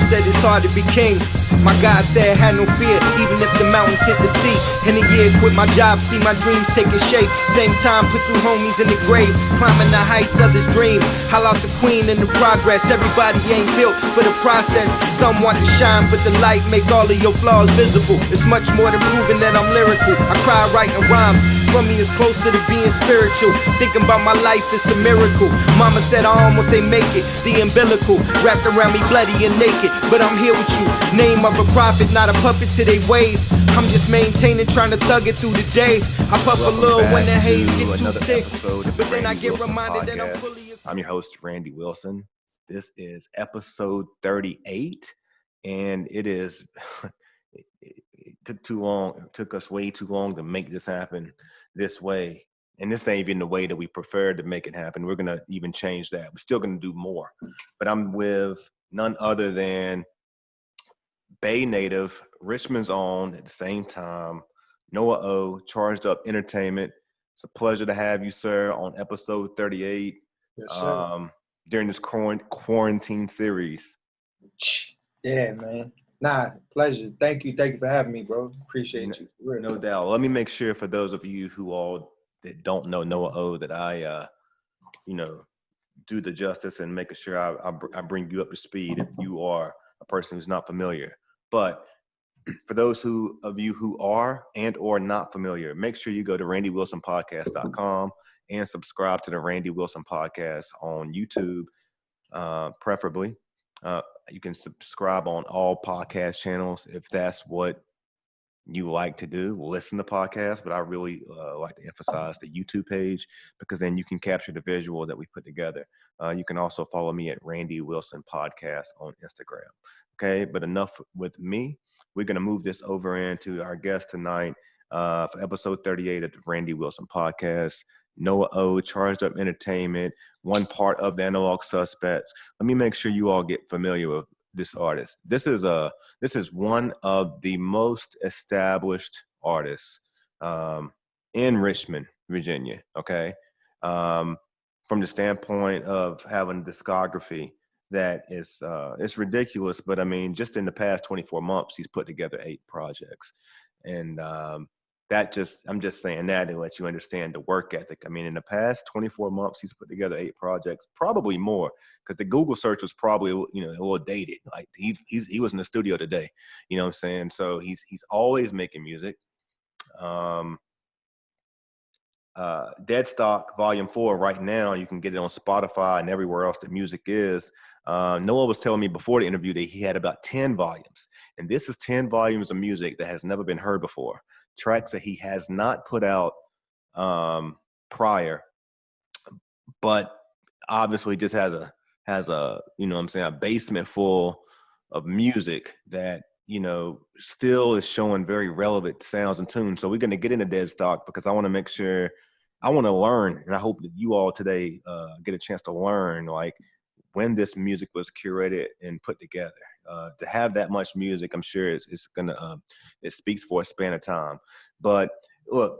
said it's hard to be king. My God said had no fear, even if the mountains hit the sea. In a year, quit my job, see my dreams taking shape. Same time, put two homies in the grave, climbing the heights others dream. I lost a queen in the progress. Everybody ain't built for the process. Some want to shine, but the light make all of your flaws visible. It's much more than proving that I'm lyrical. I cry writing rhymes. For me, it's closer to being spiritual. Thinking about my life, it's a miracle. Mama said I almost ain't make it. The umbilical wrapped around me bloody and naked, but I'm here with you. Name of a prophet, not a puppet to they ways. I'm just maintaining, trying to thug it through the day. I puff a little when the haze gets too thick, but then I get reminded that I'm fully. I'm your host, Randy Wilson. This is episode 38, and it is. It took too long. It took us way too long to make this happen this way. And this ain't even the way that we prefer to make it happen. We're going to even change that. We're still going to do more. But I'm with none other than Bay native, Richmond's own at the same time, Noah O, Chargedup Entertainment. It's a pleasure to have you, sir, on episode 38. Yes, sir. During this quarantine series. Yeah, man. Nah, pleasure. Thank you for having me, bro. Appreciate you. Really. No doubt. Let me make sure for those of you who all that don't know Noah O that I, do the justice and making sure I bring you up to speed if you are a person who's not familiar. But for those of you who are and or not familiar, make sure you go to randywilsonpodcast.com and subscribe to the Randy Wilson Podcast on YouTube, preferably. You can subscribe on all podcast channels if that's what you like to do. Listen to podcasts, but I really like to emphasize the YouTube page because then you can capture the visual that we put together. You can also follow me at Randy Wilson Podcast on Instagram. Okay, but enough with me. We're going to move this over into our guest tonight for episode 38 of the Randy Wilson Podcast. Noah O, Chargedup Entertainment, one part of the Analog Suspects. Let me make sure you all get familiar with this artist. This is one of the most established artists in Richmond, Virginia. Okay, from the standpoint of having discography that is it's ridiculous, but I mean, just in the past 24 months, he's put together 8 projects, and I'm just saying that to let you understand the work ethic. I mean, in the past 24 months, he's put together 8 projects, probably more, because the Google search was probably, a little dated. Like he was in the studio today, you know what I'm saying? So he's always making music. Deadstock Volume 4 right now, you can get it on Spotify and everywhere else that music is. Noah was telling me before the interview that he had about 10 volumes, and this is 10 volumes of music that has never been heard before. Tracks that he has not put out prior, but obviously just has a a basement full of music that still is showing very relevant sounds and tunes. So we're going to get into Deadstock because I want to make sure I want to learn, and I hope that you all today get a chance to learn like when this music was curated and put together. To have that much music, I'm sure it's gonna it speaks for a span of time. But look,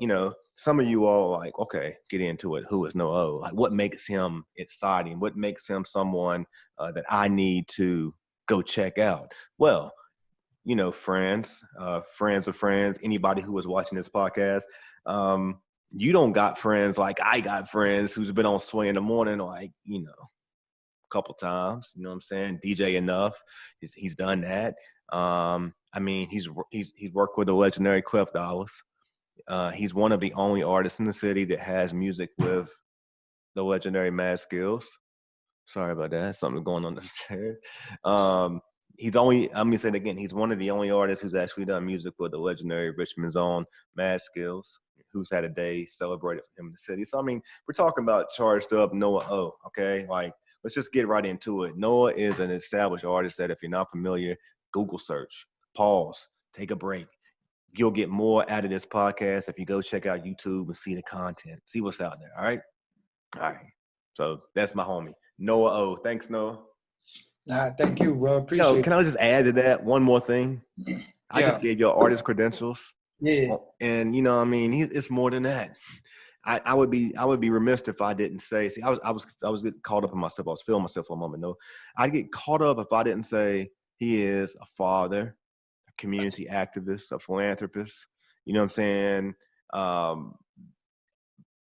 some of you all are like, okay, get into it. Who is Noah O? Like, what makes him exciting? What makes him someone that I need to go check out? Well, friends of friends, anybody who is watching this podcast, you don't got friends like I got friends who's been on Sway in the Morning, like, couple times, you know what I'm saying? DJ Enough, he's done that. I mean, he's worked with the legendary Clef Dollars. He's one of the only artists in the city that has music with the legendary Mad Skills. Sorry about that. Something going on upstairs. I'm gonna say it again. He's one of the only artists who's actually done music with the legendary Richmond's own Mad Skills, who's had a day celebrated for him in the city. So I mean, we're talking about charged up Noah O. Okay, like. Let's just get right into it. Noah is an established artist that if you're not familiar, Google search, pause, take a break. You'll get more out of this podcast if you go check out YouTube and see the content, see what's out there. All right. So that's my homie, Noah O. Thanks, Noah. Nah, thank you, bro. Appreciate it. Can I just add to that one more thing? I just gave you artist credentials. Yeah. And it's more than that. I would be remiss if I didn't say. See, I was getting caught up in myself. I was feeling myself for a moment. No, I'd get caught up if I didn't say he is a father, a community activist, a philanthropist. You know what I'm saying?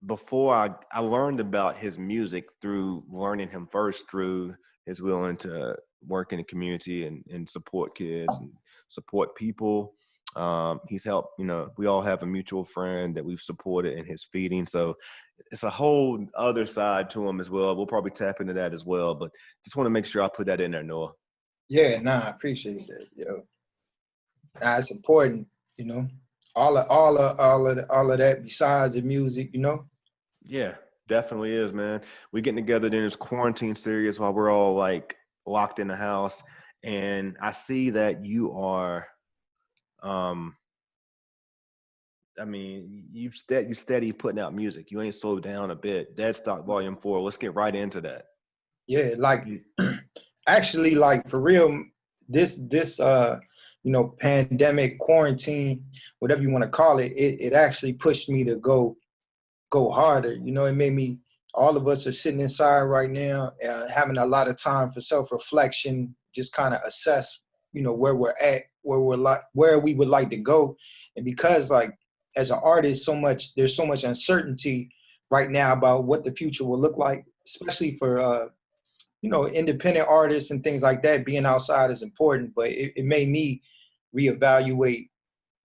Before I learned about his music through learning him first through his willing to work in the community and support kids and support people. He's helped, we all have a mutual friend that we've supported in his feeding. So it's a whole other side to him as well. We'll probably tap into that as well, but just want to make sure I put that in there, Noah. Yeah, I appreciate that. It's important, all of that besides the music, Yeah, definitely is, man. We're getting together in this quarantine series while we're all like locked in the house. And I see that you are, you steady putting out music. You ain't slowed down a bit. Deadstock Volume 4. Let's get right into that. Yeah, like actually, like for real, this pandemic, quarantine, whatever you want to call it, it actually pushed me to go harder. It made me, all of us are sitting inside right now, having a lot of time for self-reflection, just kind of assess, where we're at, where we would like to go. And because like, as an artist, there's so much uncertainty right now about what the future will look like, especially for, independent artists and things like that. Being outside is important, but it made me reevaluate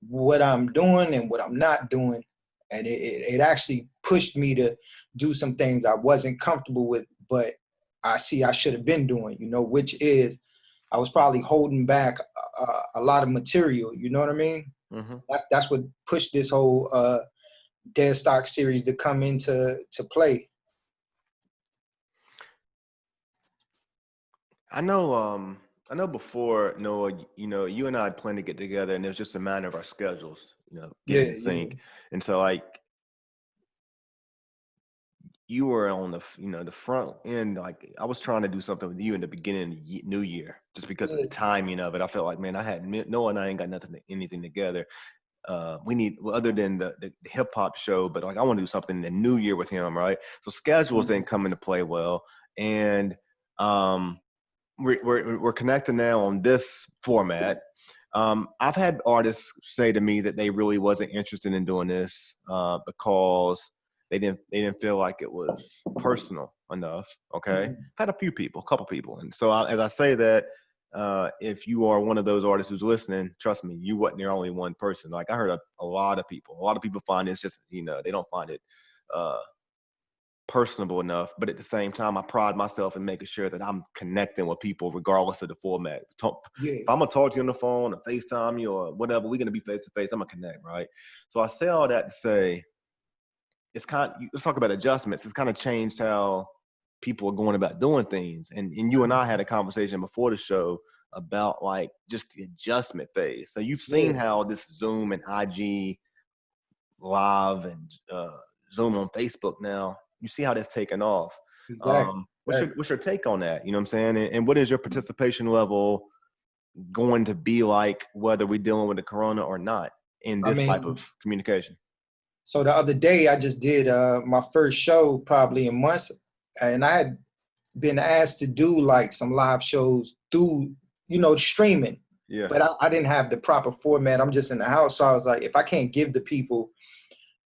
what I'm doing and what I'm not doing. And it actually pushed me to do some things I wasn't comfortable with, but I see I should have been doing, which is I was probably holding back a lot of material. You know what I mean? Mm-hmm. That's what pushed this whole Deadstock series to come into play. I know before, Noah, you and I had planned to get together, and it was just a matter of our schedules, getting in sync. Yeah. And so like, you were on the front end. Like I was trying to do something with you in the beginning of the new year, just because of the timing of it. I felt like, man, Noah and I ain't got anything together. We need, other than the hip hop show, but like I want to do something in the new year with him, right? So schedules didn't come into play well, and we're connected now on this format. I've had artists say to me that they really wasn't interested in doing this because they didn't feel like it was personal enough. Okay, I've had a couple people, and so as I say that, if you are one of those artists who's listening, trust me, you wasn't the only one person. Like I heard a lot of people find it's just they don't find it personable enough, but at the same time, I pride myself in making sure that I'm connecting with people regardless of the format. If I'm gonna talk to you on the phone or FaceTime you or whatever, we're gonna be face to face. I'm gonna connect, right? So I say all that to say, let's talk about adjustments. It's kind of changed how people are going about doing things, and you and I had a conversation before the show about like just the adjustment phase. So you've seen how this Zoom and IG Live and Zoom on Facebook now. You see how that's taken off. Exactly. What's your take on that? You know what I'm saying? And what is your participation level going to be like, whether we're dealing with the corona or not, in this type of communication? So the other day I just did my first show probably in months, and I had been asked to do like some live shows through, streaming. Yeah. But I didn't have the proper format. I'm just in the house. So I was like, if I can't give the people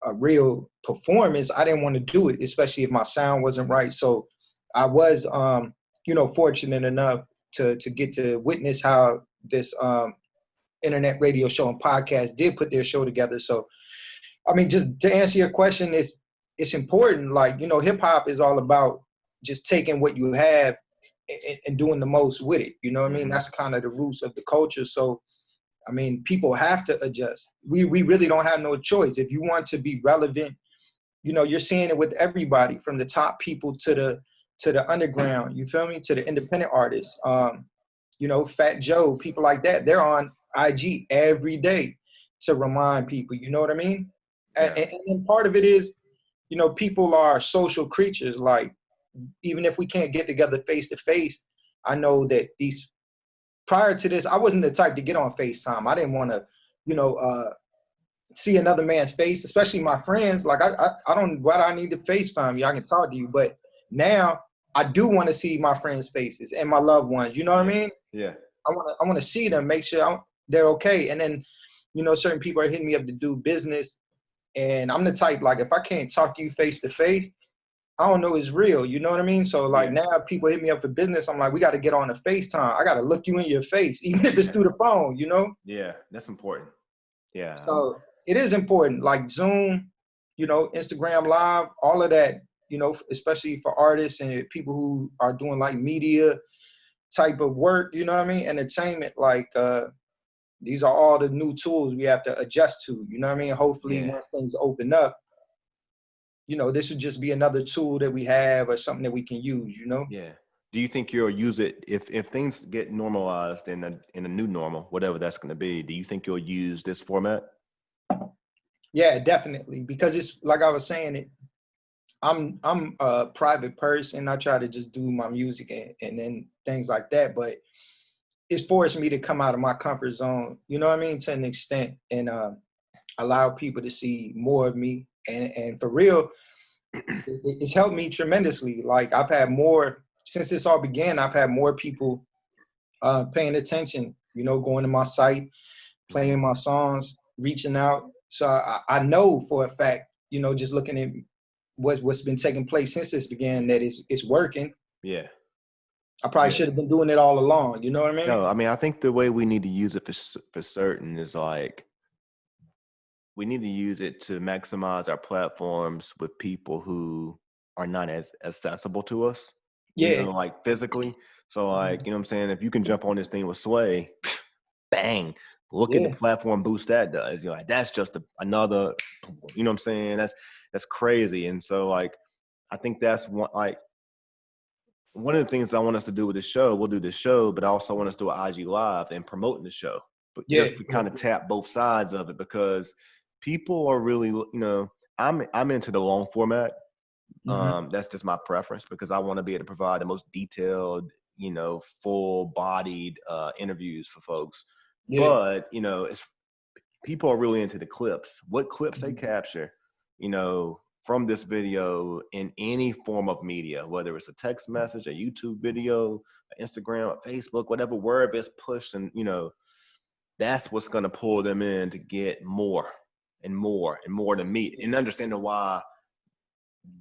a real performance, I didn't want to do it, especially if my sound wasn't right. So I was, fortunate enough to get to witness how this internet radio show and podcast did put their show together. So, just to answer your question, it's important. Like, hip hop is all about just taking what you have and doing the most with it. You know what I mean? That's kind of the roots of the culture. So, people have to adjust. We really don't have no choice. If you want to be relevant, you're seeing it with everybody from the top people to the underground, you feel me? To the independent artists, Fat Joe, people like that, they're on IG every day to remind people, you know what I mean? Yeah. And part of it is, people are social creatures. Like, even if we can't get together face to face, I know that prior to this, I wasn't the type to get on FaceTime. I didn't want to, see another man's face, especially my friends. Like, I don't, why do I need to FaceTime you? I can talk to you. But now I do want to see my friends' faces and my loved ones. You know what I mean? Yeah. I want to see them, make sure they're okay. And then, you know, certain people are hitting me up to do business, and I'm the type, like, if I can't talk to you face to face, I don't know it's real. You know what I mean? So like now people hit me up for business. I'm like, we got to get on a FaceTime. I got to look you in your face, even if it's through the phone, you know? Yeah, that's important. Yeah. So it is important, like Zoom, you know, Instagram Live, all of that, you know, especially for artists and people who are doing like media type of work, you know what I mean? Entertainment, like these are all the new tools we have to adjust to, you know what I mean? Hopefully once things open up, you know, this would just be another tool that we have or something that we can use, you know? Yeah. Do you think you'll use it if things get normalized in a new normal, whatever that's going to be? Do you think you'll use this format? Yeah, definitely. Because it's like I was saying, I'm a private person. I try to just do my music and then things like that. But it's forced me to come out of my comfort zone, you know what I mean, to an extent, and allow people to see more of me. And for real, it's helped me tremendously. Like I've had more, since this all began, I've had more people paying attention, you know, going to my site, playing my songs, reaching out. So I know for a fact, you know, just looking at what's been taking place since this began, that it's working. Yeah. I probably should have been doing it all along. You know what I mean? No, I mean, I think the way we need to use it for certain is like, we need to use it to maximize our platforms with people who are not as accessible to us. Yeah. You know, like physically. So like, you know what I'm saying? If you can jump on this thing with Sway, bang, look at the platform boost that does. You're like, that's just another, you know what I'm saying? That's crazy. And so like, I think that's one of the things I want us to do with this show. We'll do this show, but I also want us to do an IG Live and promoting the show. But just to kind of tap both sides of it, because people are really, you know, I'm into the long format. That's just my preference, because I want to be able to provide the most detailed, you know, full-bodied interviews for folks. But you know, people are really into the clips. What clips they capture, you know, from this video in any form of media, whether it's a text message, a YouTube video, Instagram, Facebook, whatever, wherever it's pushed, and you know, that's what's going to pull them in to get more and more and more to meet and understanding why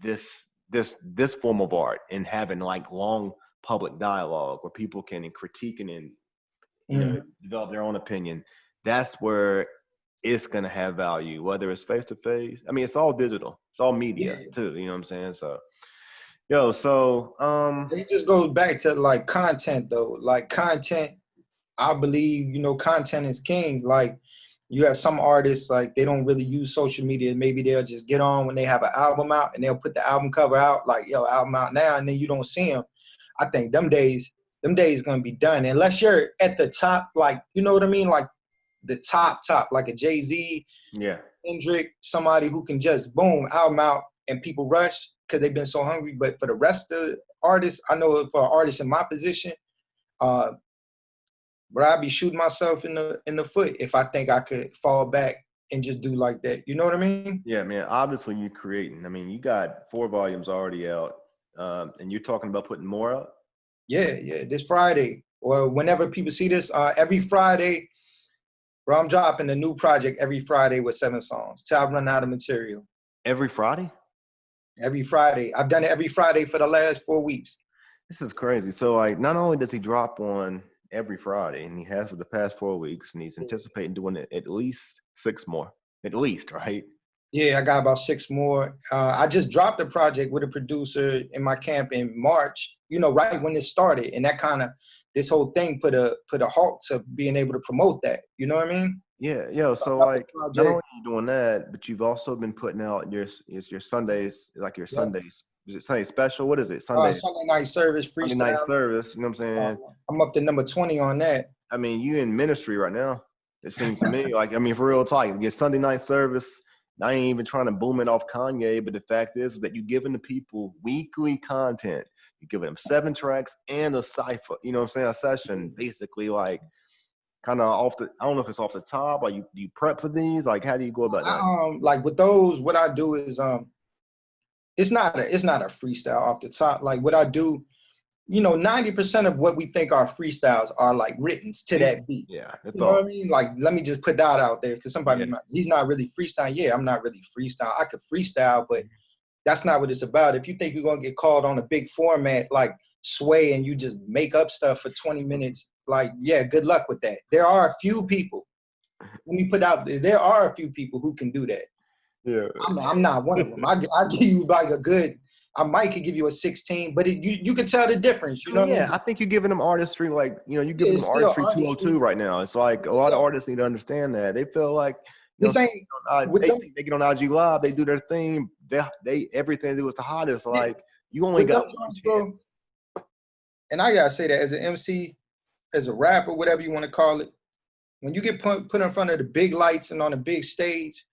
this form of art and having like long public dialogue where people can critique and you know, develop their own opinion. That's where it's going to have value, whether it's face to face. I mean, it's all digital. It's all media too. You know what I'm saying? So, it just goes back to like content though. Like content, I believe, you know, content is king. Like you have some artists, like they don't really use social media. Maybe they'll just get on when they have an album out and they'll put the album cover out, like, yo, album out now, and then you don't see them. I think them days gonna be done. Unless you're at the top, like, you know what I mean? Like the top, like a Jay-Z, Kendrick, somebody who can just boom, album out and people rush because they've been so hungry. But for the rest of the artists, I know for artists in my position, but I'd be shooting myself in the foot if I think I could fall back and just do like that. You know what I mean? Yeah, man. Obviously, you're creating. I mean, you got 4 volumes already out, and you're talking about putting more out? Yeah. This Friday, or whenever people see this, every Friday, bro, I'm dropping a new project every Friday with 7 songs till I run out of material. Every Friday? Every Friday. I've done it every Friday for the last 4 weeks. This is crazy. So, like, not only does he drop one every Friday, and he has for the past 4 weeks, and he's anticipating doing it at least 6 more. At least, right? Yeah, I got about 6 more. I just dropped a project with a producer in my camp in March, you know, right when it started. And that kind of, this whole thing put a halt to being able to promote that. You know what I mean? Yeah. So like, not only are you doing that, but you've also been putting out your Sundays, like your Sundays. Is it Sunday special? What is it? Sunday night service, freestyle. Sunday night service, you know what I'm saying? I'm up to number 20 on that. I mean, you in ministry right now. It seems to me like, I mean, for real talk, your Sunday night service, I ain't even trying to boom it off Kanye, but the fact is that you're giving the people weekly content. You're giving them 7 tracks and a cypher, you know what I'm saying? A session, basically, like, kind of off the, I don't know if it's off the top, or you prep for these? Like, how do you go about that? Like with those, what I do is, it's not a freestyle off the top. Like what I do, 90% of what we think are freestyles are like written to that beat. Yeah. You know what I mean? Like, let me just put that out there because somebody, he's not really freestyling. Yeah, I'm not really freestyle. I could freestyle, but that's not what it's about. If you think you're going to get called on a big format like Sway and you just make up stuff for 20 minutes, like, yeah, good luck with that. There are a few people, let me put out there are a few people who can do that. Yeah. I'm not one of them. I give you like a good, I might could give you a 16, but you can tell the difference. You know what I mean? I think you're giving them artistry, like, you're giving them artistry 202 right now. It's like a lot of artists need to understand that. They feel like this ain't they get on IG Live, they do their thing, they everything they do is the hottest. Like, you only got one chance. And I gotta say that as an MC, as a rapper, whatever you want to call it, when you get put in front of the big lights and on a big stage,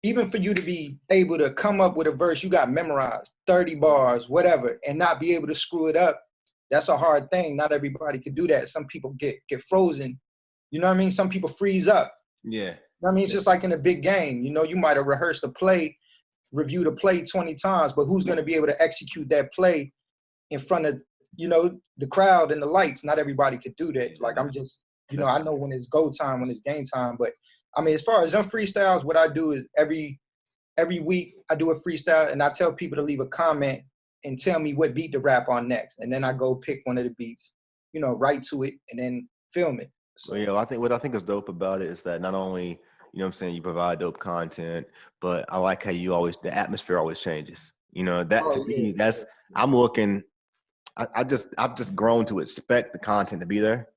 even for you to be able to come up with a verse you got memorized, 30 bars, whatever, and not be able to screw it up, that's a hard thing. Not everybody can do that. Some people get frozen. You know what I mean? Some people freeze up. Yeah. You know what I mean? It's just like in a big game. You might have rehearsed a play, reviewed a play 20 times, but who's going to be able to execute that play in front of, the crowd and the lights? Not everybody could do that. Like, I'm just, I know when it's go time, when it's game time, but I mean, as far as them freestyles, what I do is every week I do a freestyle and I tell people to leave a comment and tell me what beat to rap on next. And then I go pick one of the beats, write to it and then film it. So what I think is dope about it is that not only, you provide dope content, but I like how the atmosphere always changes. I've just grown to expect the content to be there.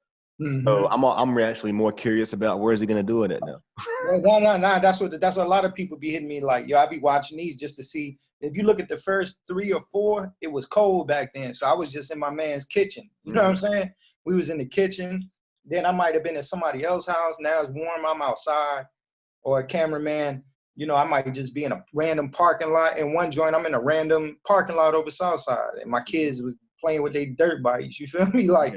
Mm-hmm. So I'm actually more curious about where is he gonna do it at now. No. That's what a lot of people be hitting me like, yo, I be watching these just to see. If you look at the first 3 or 4, it was cold back then. So I was just in my man's kitchen. You know what I'm saying? We was in the kitchen. Then I might have been at somebody else's house. Now it's warm. I'm outside. Or a cameraman, I might just be in a random parking lot. In one joint, I'm in a random parking lot over Southside. And my kids was playing with their dirt bikes. You feel me? Like,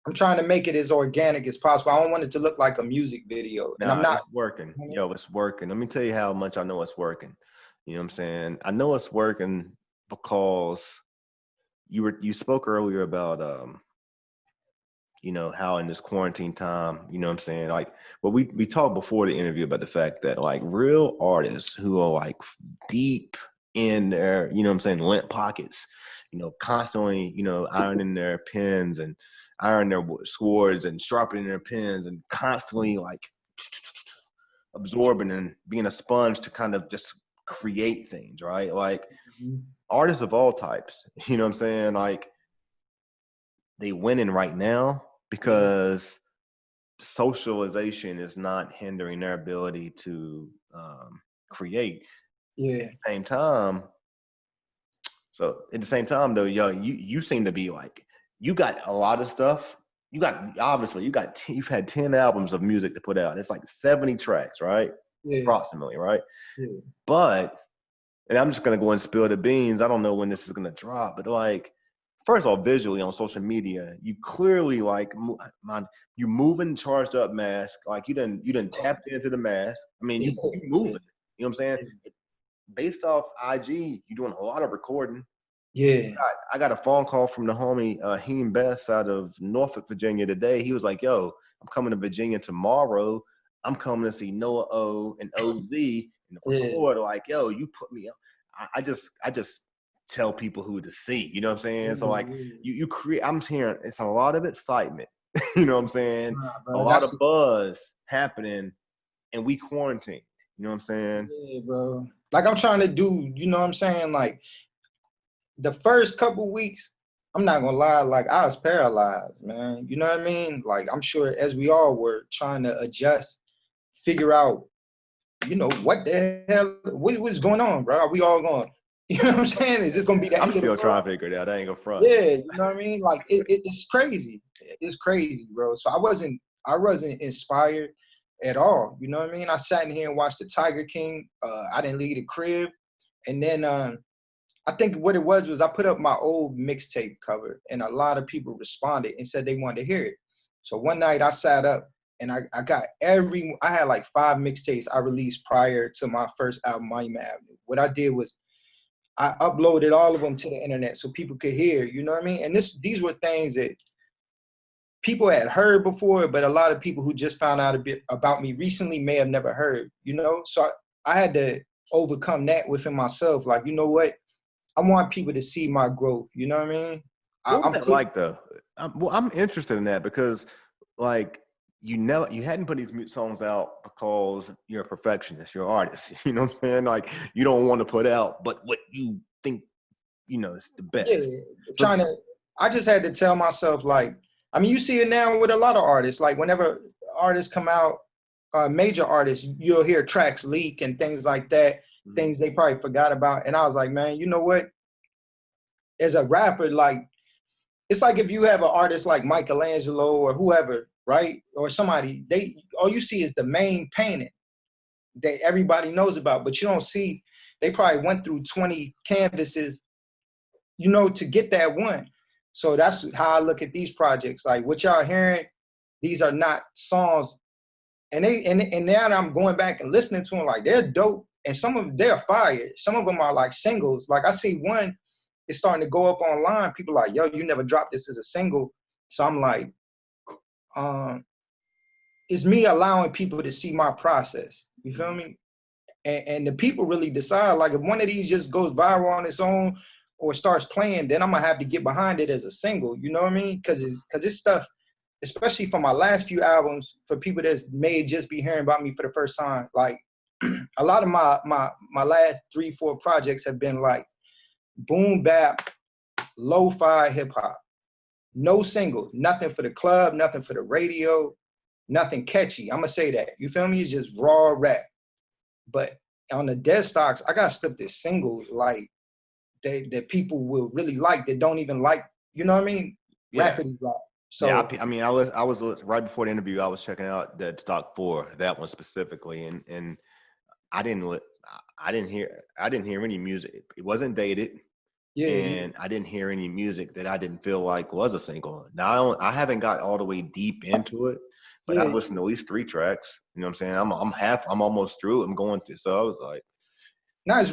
I'm trying to make it as organic as possible. I don't want it to look like a music video. And I'm not. It's working. Yo, it's working. Let me tell you how much I know it's working. You know what I'm saying? I know it's working because you spoke earlier about how in this quarantine time, you know what I'm saying? Like, well, we talked before the interview about the fact that like real artists who are like deep in their, lint pockets, constantly, ironing their pens and iron their swords and sharpening their pens and constantly like absorbing and being a sponge to kind of just create things, right? Like artists of all types, you know what I'm saying? Like they winning right now because socialization is not hindering their ability to create. Yeah. At the same time, though, yo, you seem to be like, you got a lot of stuff. You've had 10 albums of music to put out. It's like 70 tracks, right? Yeah. Approximately, right? Yeah. But, and I'm just going to go and spill the beans. I don't know when this is going to drop, but like, first of all, visually on social media, you clearly like, you moving charged up mask. Like you done tapped into the mask. I mean, you moving, you know what I'm saying? Based off IG, you're doing a lot of recording. Yeah. I got a phone call from the homie Heem Best out of Norfolk, Virginia today. He was like, yo, I'm coming to Virginia tomorrow. I'm coming to see Noah O and OZ and record. Like, yo, you put me up. I just tell people who to see, you know what I'm saying? So like you create, I'm hearing it's a lot of excitement, you know what I'm saying? A lot of buzz happening and we quarantine, you know what I'm saying? Yeah, bro. Like I'm trying to do, you know what I'm saying? Like the first couple weeks, I'm not gonna lie, like I was paralyzed, man. You know what I mean? Like I'm sure as we all were trying to adjust, figure out, what the hell, what's going on, bro? Are we all going? You know what I'm saying? Is this gonna be that? I'm still trying to figure it out. I ain't gonna front. Yeah, you know what I mean? Like it's crazy. It's crazy, bro. So I wasn't inspired at all. You know what I mean? I sat in here and watched the Tiger King. I didn't leave the crib, and then I think what it was I put up my old mixtape cover, and a lot of people responded and said they wanted to hear it. So one night I sat up and I had like 5 mixtapes I released prior to my first album, Monument Avenue. What I did was I uploaded all of them to the internet so people could hear, you know what I mean? And these were things that people had heard before, but a lot of people who just found out a bit about me recently may have never heard, you know? So I had to overcome that within myself. Like, you know what? I want people to see my growth, you know what I mean? What was that like though? I'm interested in that because like you hadn't put these songs out because you're a perfectionist, you're an artist, you know what I'm saying? Like you don't want to put out, but what you think, you know, is the best. Yeah, I just had to tell myself like, I mean, you see it now with a lot of artists, like whenever artists come out, major artists, you'll hear tracks leak and things like that, things they probably forgot about. And I was like, man, you know what? As a rapper, like, it's like if you have an artist like Michelangelo or whoever, right? Or somebody, all you see is the main painting that everybody knows about, but you don't see, they probably went through 20 canvases, you know, to get that one. So that's how I look at these projects. Like what y'all hearing, these are not songs. And now that I'm going back and listening to them, like they're dope. And some of them, they're fire. Some of them are like singles. Like I see one, it's starting to go up online. People are like, yo, you never dropped this as a single. So I'm like, it's me allowing people to see my process. You feel me? And the people really decide, like if one of these just goes viral on its own or starts playing, then I'm gonna have to get behind it as a single. You know what I mean? Because it's stuff, especially for my last few albums, for people that may just be hearing about me for the first time. Like a lot of my last 3-4 projects have been like boom bap, lo-fi hip hop. No singles, nothing for the club, nothing for the radio, nothing catchy. I'm gonna say that. You feel me? It's just raw rap. But on the Deadstocks, I got stuff that's singles like that people will really like, that don't even like, you know what I mean? Yeah. Rapidly rap. So yeah, I mean, I was right before the interview. I was checking out Deadstock 4, that one specifically, and I didn't hear any music. It wasn't dated. And I didn't hear any music that I didn't feel like was a single. Now I haven't got all the way deep into it, but I've listened to at least 3 tracks. You know what I'm saying? I'm almost through it. I'm going through. So I was like, no, it's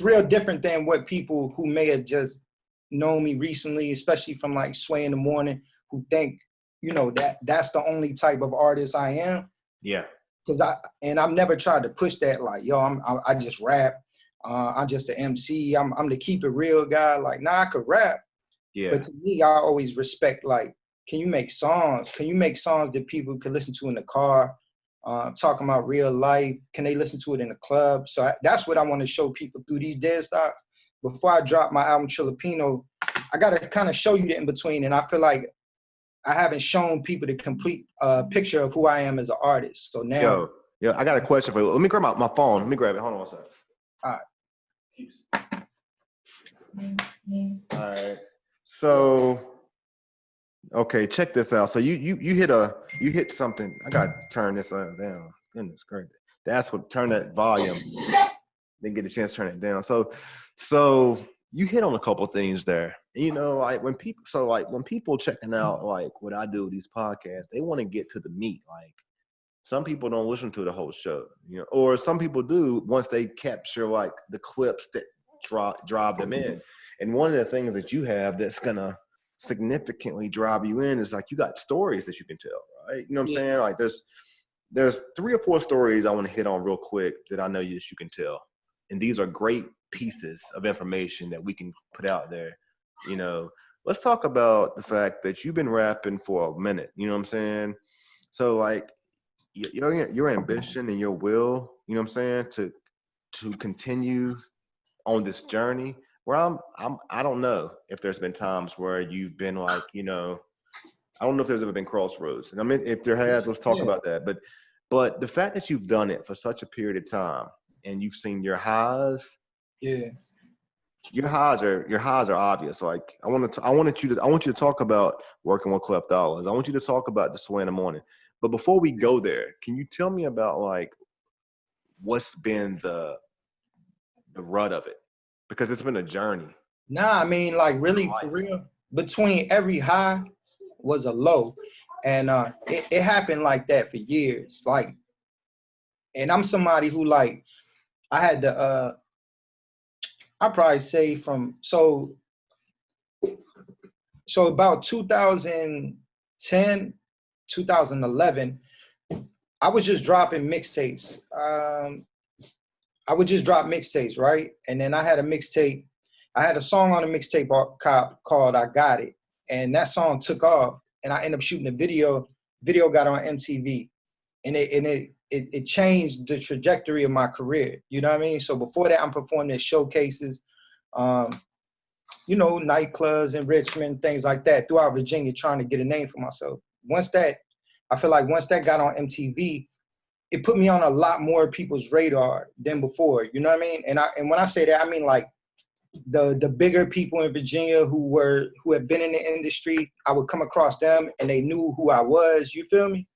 real different than what people who may have just known me recently, especially from like Sway in the Morning, who think, you know, that's the only type of artist I am. Yeah. Cause I've never tried to push that, like, yo, I just rap. I'm just an MC. I'm the keep it real guy. Like, nah, I could rap. Yeah. But to me, I always respect, like, can you make songs? Can you make songs that people can listen to in the car? Talking about real life. Can they listen to it in the club? So that's what I want to show people through these Deadstocks. Before I drop my album Chillapino, I got to kind of show you the in-between. And I feel like I haven't shown people the complete picture of who I am as an artist. So now. Yo, I got a question for you. Let me grab my phone. Let me grab it. Hold on one second. All right. All right. So, okay, check this out. So you hit something. I gotta turn this down. Goodness gracious. That's what, turn that volume. Didn't get a chance to turn it down. So you hit on a couple things there. And, you know, like when people checking out like what I do with these podcasts, they want to get to the meat. Like some people don't listen to the whole show, you know, or some people do once they capture like the clips that drive them in. And one of the things that you have that's gonna significantly drive you in is like you got stories that you can tell, right? You know what I'm saying? Like there's 3 or 4 stories I want to hit on real quick that I know you can tell. And these are great pieces of information that we can put out there. You know, let's talk about the fact that you've been rapping for a minute, you know what I'm saying? So like your ambition and your will, you know what I'm saying, to continue on this journey where I don't know if there's been times where you've been like, you know, I don't know if there's ever been crossroads. And I mean, if there has, let's talk about that. But the fact that you've done it for such a period of time and you've seen your highs, your highs are obvious. Like I want you to talk about working with Clef Dollars. I want you to talk about the Sway in the Morning. But before we go there, can you tell me about like what's been the rut of it? Because it's been a journey. Nah, I mean, like really for real, between every high was a low. And it happened like that for years. Like, and I'm somebody who like, I I'd probably say so about 2010, 2011, I was just dropping mixtapes. I would just drop mixtapes, right? And then I had a mixtape. I had a song on a mixtape called I Got It. And that song took off. And I ended up shooting a video. Video got on MTV. And it changed the trajectory of my career. You know what I mean? So before that, I'm performing at showcases, nightclubs in Richmond, things like that, throughout Virginia, trying to get a name for myself. I feel like once that got on MTV, it put me on a lot more people's radar than before. You know what I mean? And when I say that, I mean like the bigger people in Virginia who had been in the industry, I would come across them and they knew who I was. You feel me?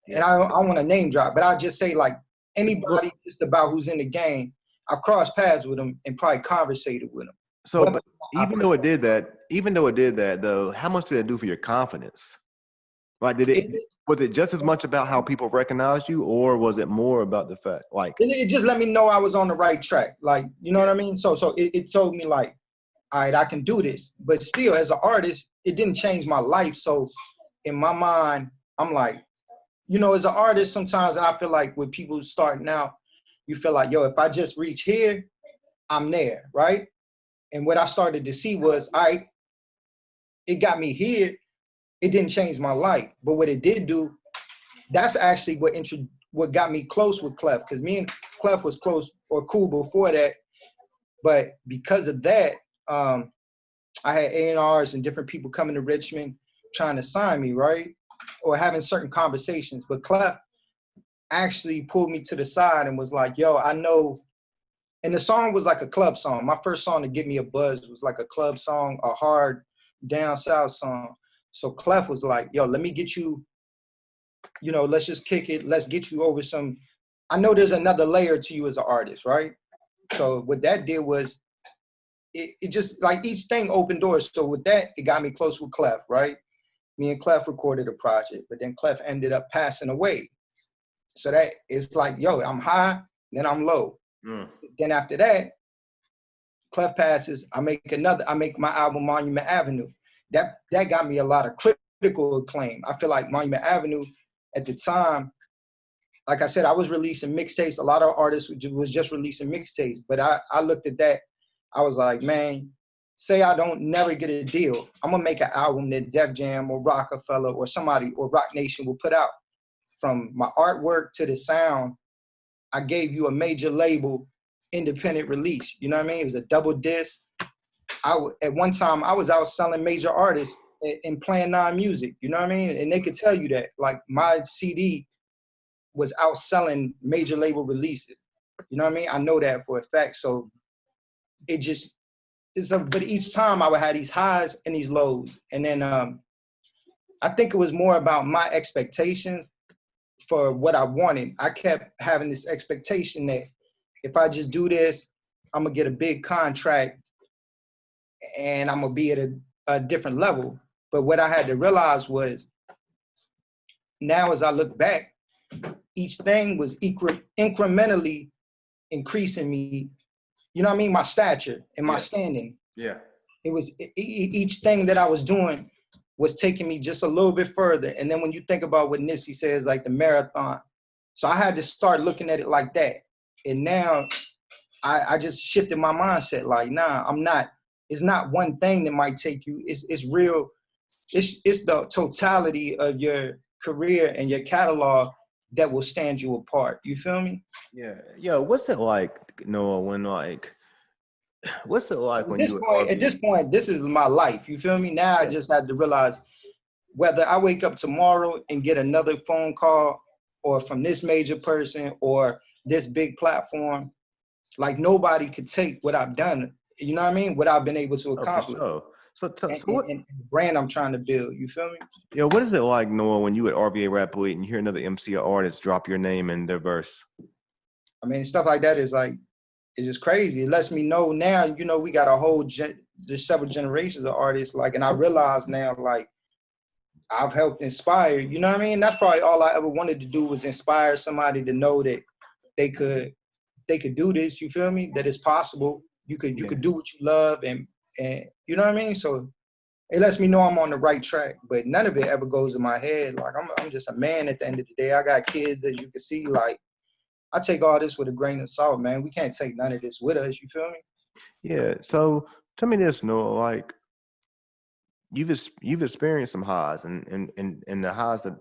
And I want to name drop, but I'll just say like anybody just about who's in the game, I've crossed paths with them and probably conversated with them. So, but even though it did that, though, how much did it do for your confidence? Like, was it just as much about how people recognized you, or was it more about the fact, like, it just let me know I was on the right track? Like, you know what I mean? So it told me like, all right, I can do this. But still, as an artist, it didn't change my life. So in my mind, I'm like, as an artist, sometimes, and I feel like with people starting out, you feel like, yo, if I just reach here, I'm there, right? And what I started to see was, it got me here. It didn't change my life. But what it did do, that's actually what got me close with Clef, because me and Clef was close or cool before that. But because of that, I had A&Rs and different people coming to Richmond trying to sign me, right? Or having certain conversations. But Clef actually pulled me to the side and was like, yo, I know. And the song was like a club song. My first song to get me a buzz was like a club song, a hard down south song. So Clef was like, yo, let me get you, let's just kick it. Let's get you over some. I know there's another layer to you as an artist, right? So what that did was, it just like each thing opened doors. So with that, it got me close with Clef, right? Me and Clef recorded a project, but then Clef ended up passing away. So that it's like, yo, I'm high, then I'm low. Then after that, Clef passes, I make my album Monument Avenue. That got me a lot of critical acclaim. I feel like Monument Avenue at the time, like I said, I was releasing mixtapes. A lot of artists was just releasing mixtapes, but I looked at that. I was like, man, say I don't never get a deal, I'm gonna make an album that Def Jam or Rockefeller or somebody or Rock Nation will put out. From my artwork to the sound, I gave you a major label independent release. You know what I mean? It was a double disc. At one time, I was out selling major artists and playing non-music. You know what I mean? And they could tell you that. Like, my CD was outselling major label releases. You know what I mean? I know that for a fact. So but each time I would have these highs and these lows. And then I think it was more about my expectations for what I wanted. I kept having this expectation that if I just do this, I'm gonna get a big contract and I'm gonna be at a different level. But what I had to realize was, now as I look back, each thing was incrementally increasing me, you know what I mean, my stature and my standing. Yeah. It was each thing that I was doing was taking me just a little bit further. And then when you think about what Nipsey says, like the marathon, so I had to start looking at it like that. And now I just shifted my mindset. Like, nah, it's not one thing that might take you. It's real. It's the totality of your career and your catalog that will stand you apart. You feel me? Yeah. Yo, what's it like, Noah, when at this point, this is my life. You feel me? Now I just had to realize, whether I wake up tomorrow and get another phone call or from this major person or this big platform, like, nobody could take what I've done, you know what I mean? What I've been able to accomplish. So what the brand I'm trying to build, you feel me? Yo, what is it like, Noah, when you at RVA Rap Elite and you hear another MC or artist drop your name in their verse? I mean, stuff like that is like, it's just crazy. It lets me know now, we got a whole, there's several generations of artists, like, and I realize now, like, I've helped inspire, you know what I mean? That's probably all I ever wanted to do, was inspire somebody to know that they could do this, you feel me? That it's possible, You could do what you love, and you know what I mean. So it lets me know I'm on the right track. But none of it ever goes in my head. Like I'm just a man at the end of the day. I got kids, as you can see. Like I take all this with a grain of salt, man. We can't take none of this with us. You feel me? Yeah. So tell me this, Noah. Like you've experienced some highs, and the highs that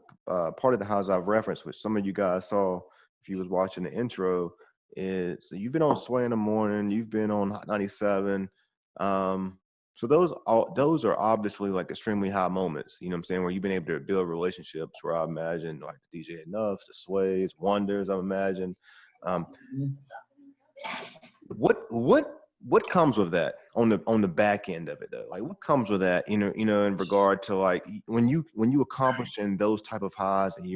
part of the highs I've referenced, which some of you guys saw if you was watching the intro, is you've been on Sway in the Morning, you've been on Hot 97. So those are obviously like extremely high moments, you know what I'm saying, where you've been able to build relationships where I imagine like the DJ Enoughs, the Sways, Wonders, I imagine. What comes with that on the back end of it though? Like what comes with that, in regard to like when you accomplishing those type of highs and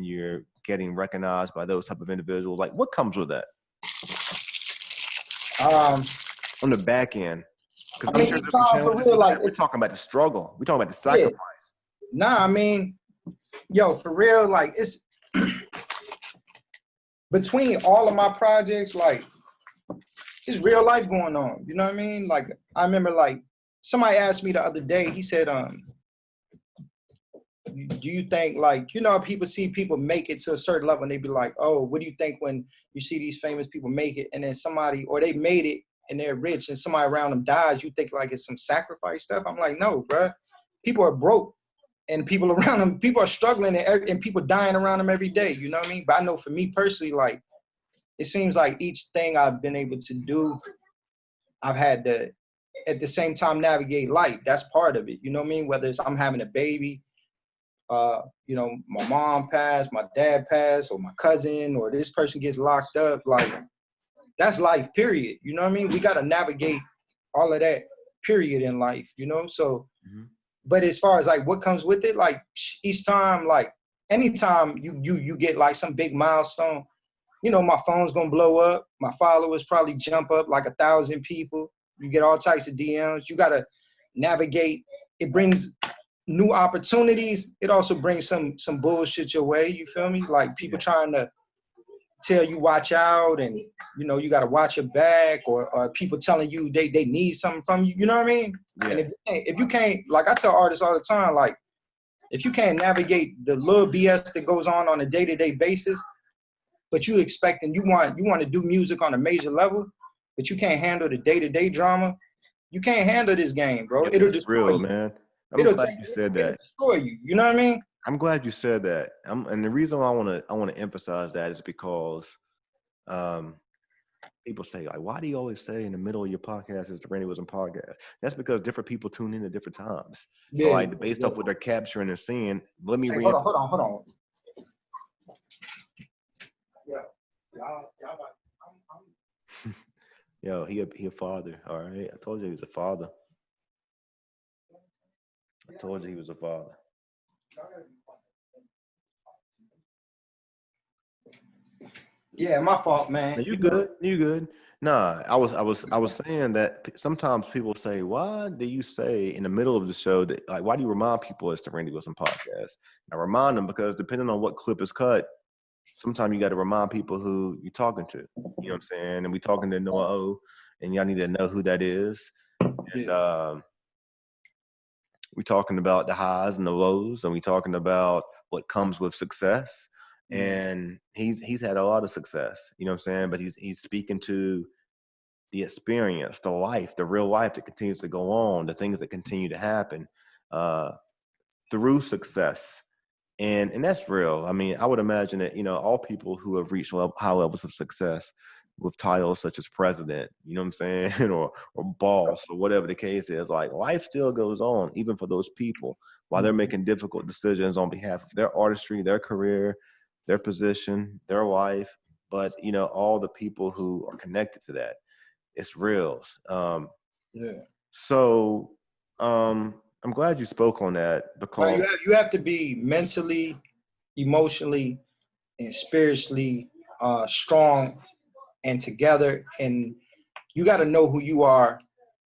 you're getting recognized by those type of individuals, like what comes with that? On the back end. Because I'm sure there's some challenges. Like, we're talking about the struggle. We're talking about the sacrifice. Yeah. Nah, I mean, yo, for real, like it's between all of my projects, like it's real life going on. You know what I mean? Like I remember, like somebody asked me the other day. He said, "Do you think, like, people see people make it to a certain level and they be like, oh, what do you think when you see these famous people make it, and then somebody, or they made it and they're rich and somebody around them dies, you think like it's some sacrifice stuff?" I'm like, no, bro. People are broke and people around them, people are struggling and people dying around them every day. You know what I mean? But I know for me personally, like, it seems like each thing I've been able to do, I've had to, at the same time, navigate life. That's part of it. You know what I mean? Whether it's I'm having a baby, my mom passed, my dad passed, or my cousin, or this person gets locked up, like, that's life, period. You know what I mean? We got to navigate all of that, period, in life, So, but as far as like what comes with it, like each time, like anytime you get like some big milestone, my phone's going to blow up. My followers probably jump up like 1,000 people. You get all types of DMs. You got to navigate. It brings new opportunities. It also brings some bullshit your way. You feel me? Like people trying to tell you watch out, and you got to watch your back, or people telling you they need something from you. You know what I mean? Yeah. And if you can't, like I tell artists all the time, like if you can't navigate the little BS that goes on a day-to-day basis, but you expect and you want to do music on a major level, but you can't handle the day-to-day drama, you can't handle this game, bro. It'll destroy you, man. I'm glad you said that. It'll destroy you. You know what I mean? I'm glad you said that. And the reason why I want to emphasize that is because people say, like, why do you always say in the middle of your podcast is the Randy Wisdom podcast? That's because different people tune in at different times. So like based off what they're capturing and seeing, let me hold on. Yo, he a father, all right? I told you he was a father. I told you he was a father. Yeah, my fault, man. No, you good. Nah, I was saying that sometimes people say, why do you say in the middle of the show that, like, why do you remind people it's the Randy Wilson podcast? I remind them because depending on what clip is cut, sometimes you got to remind people who you're talking to. You know what I'm saying? And we talking to Noah O, and y'all need to know who that is. And we talking about the highs and the lows, and we talking about what comes with success. And he's had a lot of success, you know what I'm saying? But he's speaking to the experience, the life, the real life that continues to go on, the things that continue to happen through success. And that's real. I mean, I would imagine that, all people who have reached high levels of success with titles such as president, you know what I'm saying, or boss, or whatever the case is, like, life still goes on, even for those people, while they're making difficult decisions on behalf of their artistry, their career, their position, their life. But, all the people who are connected to that, it's real. So I'm glad you spoke on that, because you have to be mentally, emotionally, and spiritually strong and together, and you got to know who you are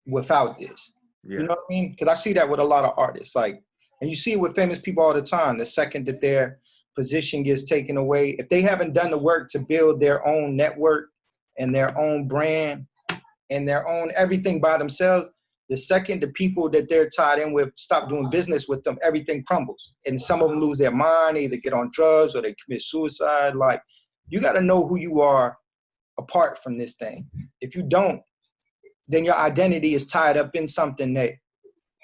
without this. Yeah. You know what I mean? Because I see that with a lot of artists, like, and you see it with famous people all the time. The second that their position gets taken away, if they haven't done the work to build their own network and their own brand, and their own everything by themselves, the second the people that they're tied in with stop doing business with them, everything crumbles. And some of them lose their mind, they either get on drugs or they commit suicide. Like, you got to know who you are apart from this thing. If you don't, then your identity is tied up in something that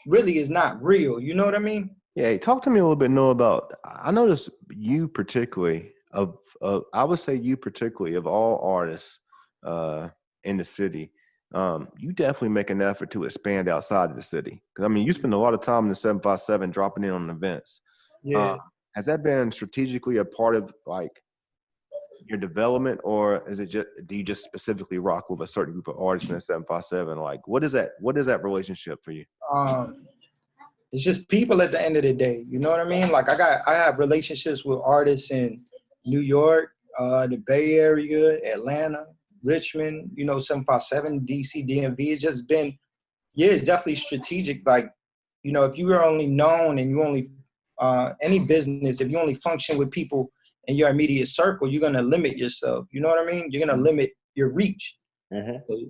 really is not real. You know what I mean? Yeah, talk to me a little bit, Noah, about, I noticed you particularly, I would say you particularly, of all artists in the city, you definitely make an effort to expand outside of the city. Because, I mean, you spend a lot of time in the 757 dropping in on events. Yeah. Has that been strategically a part of, like, your development, or is it just, do you just specifically rock with a certain group of artists in the 757? Like, what is that relationship for you? It's just people at the end of the day. You know what I mean? Like, I have relationships with artists in New York, the Bay Area, Atlanta, Richmond, 757, DC, DMV. It's just been, it's definitely strategic. Like, if you are only known and you only, any business, if you only function with people in your immediate circle, you're going to limit yourself. You know what I mean? You're going to limit your reach. Mm-hmm. So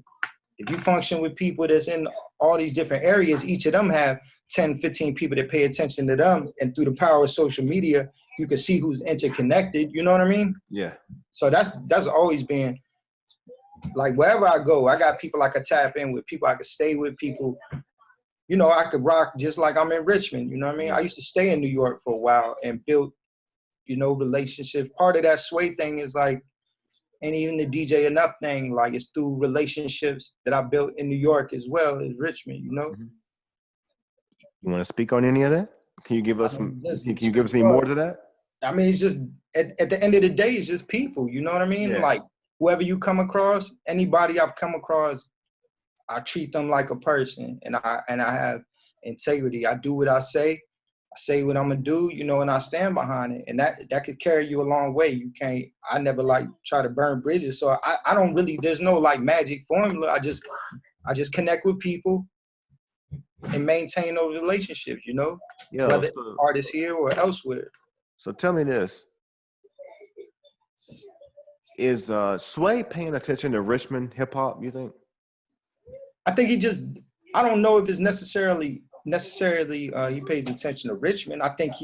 if you function with people that's in all these different areas, each of them have 10, 15 people that pay attention to them. And through the power of social media, you can see who's interconnected. You know what I mean? Yeah. So that's always been, like, wherever I go, I got people I could tap in with, people I could stay with, people, I could rock just like I'm in Richmond. You know what I mean? I used to stay in New York for a while and build, relationships. Part of that sway thing is like, and even the DJ Enough thing, like, it's through relationships that I built in New York as well as Richmond, Mm-hmm. You want to speak on any of that? Can you give us can you give us any more to that? I mean, it's just, at the end of the day, it's just people, you know what I mean? Yeah. Like, whoever you come across, anybody I've come across, I treat them like a person, and I have integrity. I do what I say what I'm gonna do, and I stand behind it. And that could carry you a long way. I never try to burn bridges. So I don't really, there's no magic formula. I just connect with people and maintain those relationships, whether artists here or elsewhere. So tell me this. Is Sway paying attention to Richmond hip hop, you think? I think I don't know if it's necessarily he pays attention to Richmond. I think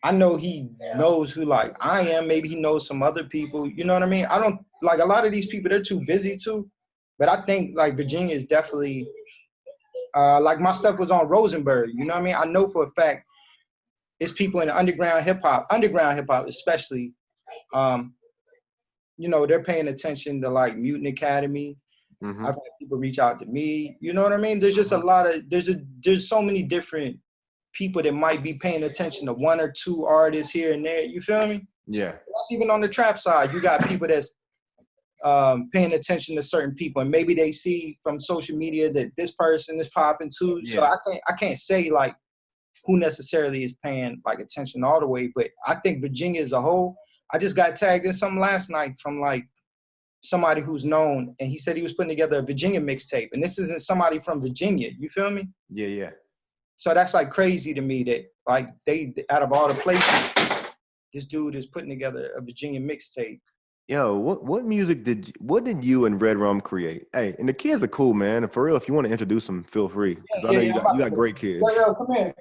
I know he knows who I am. Maybe he knows some other people. You know what I mean? I don't, a lot of these people, they're too busy too. But I think Virginia is definitely, my stuff was on Rosenberg. You know what I mean? I know for a fact it's people in the underground hip hop especially, they're paying attention to Mutant Academy. Mm-hmm. I've had people reach out to me. You know what I mean? There's just a lot of, there's so many different people that might be paying attention to one or two artists here and there. You feel me? Yeah. That's even on the trap side. You got people that's paying attention to certain people, and maybe they see from social media that this person is popping too. Yeah. So I can't say who necessarily is paying attention all the way, but I think Virginia as a whole. I just got tagged in something last night from somebody who's known, and he said he was putting together a Virginia mixtape, and this isn't somebody from Virginia. You feel me? Yeah, yeah. So that's crazy to me that they, out of all the places, this dude is putting together a Virginia mixtape. Yo, what music did you and Red Rum create? Hey, and the kids are cool, man. And for real, if you want to introduce them, feel free. Because I know you got great kids. Yo, come here.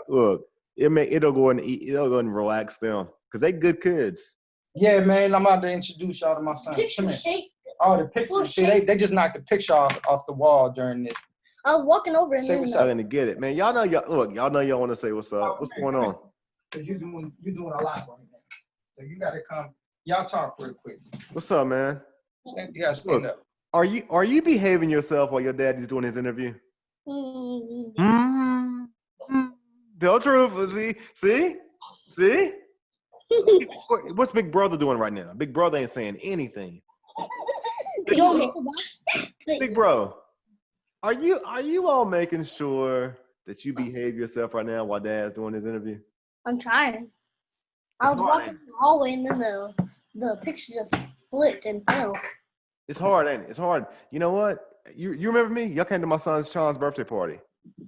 Look, it'll go and relax them because they good kids. Yeah, man, I'm about to introduce y'all to my son. Picture shape. Oh, the picture. See, they just knocked the picture off the wall during this. I was walking over and say what's up. I'm gonna get it, man. Y'all know y'all want to say what's up. What's going on? Because you're doing a lot right now. So you gotta come. Y'all talk real quick. What's up, man? You gotta stand up. Are you behaving yourself while your daddy's doing his interview? Tell the truth. See? What's Big Brother doing right now? Big Brother ain't saying anything. Big Bro, are you all making sure that you behave yourself right now while Dad's doing his interview? I'm trying. I was walking in the hallway and then the picture just flipped and fell. It's hard, ain't it? It's hard. You know what? You remember me? Y'all came to my son Sean's birthday party.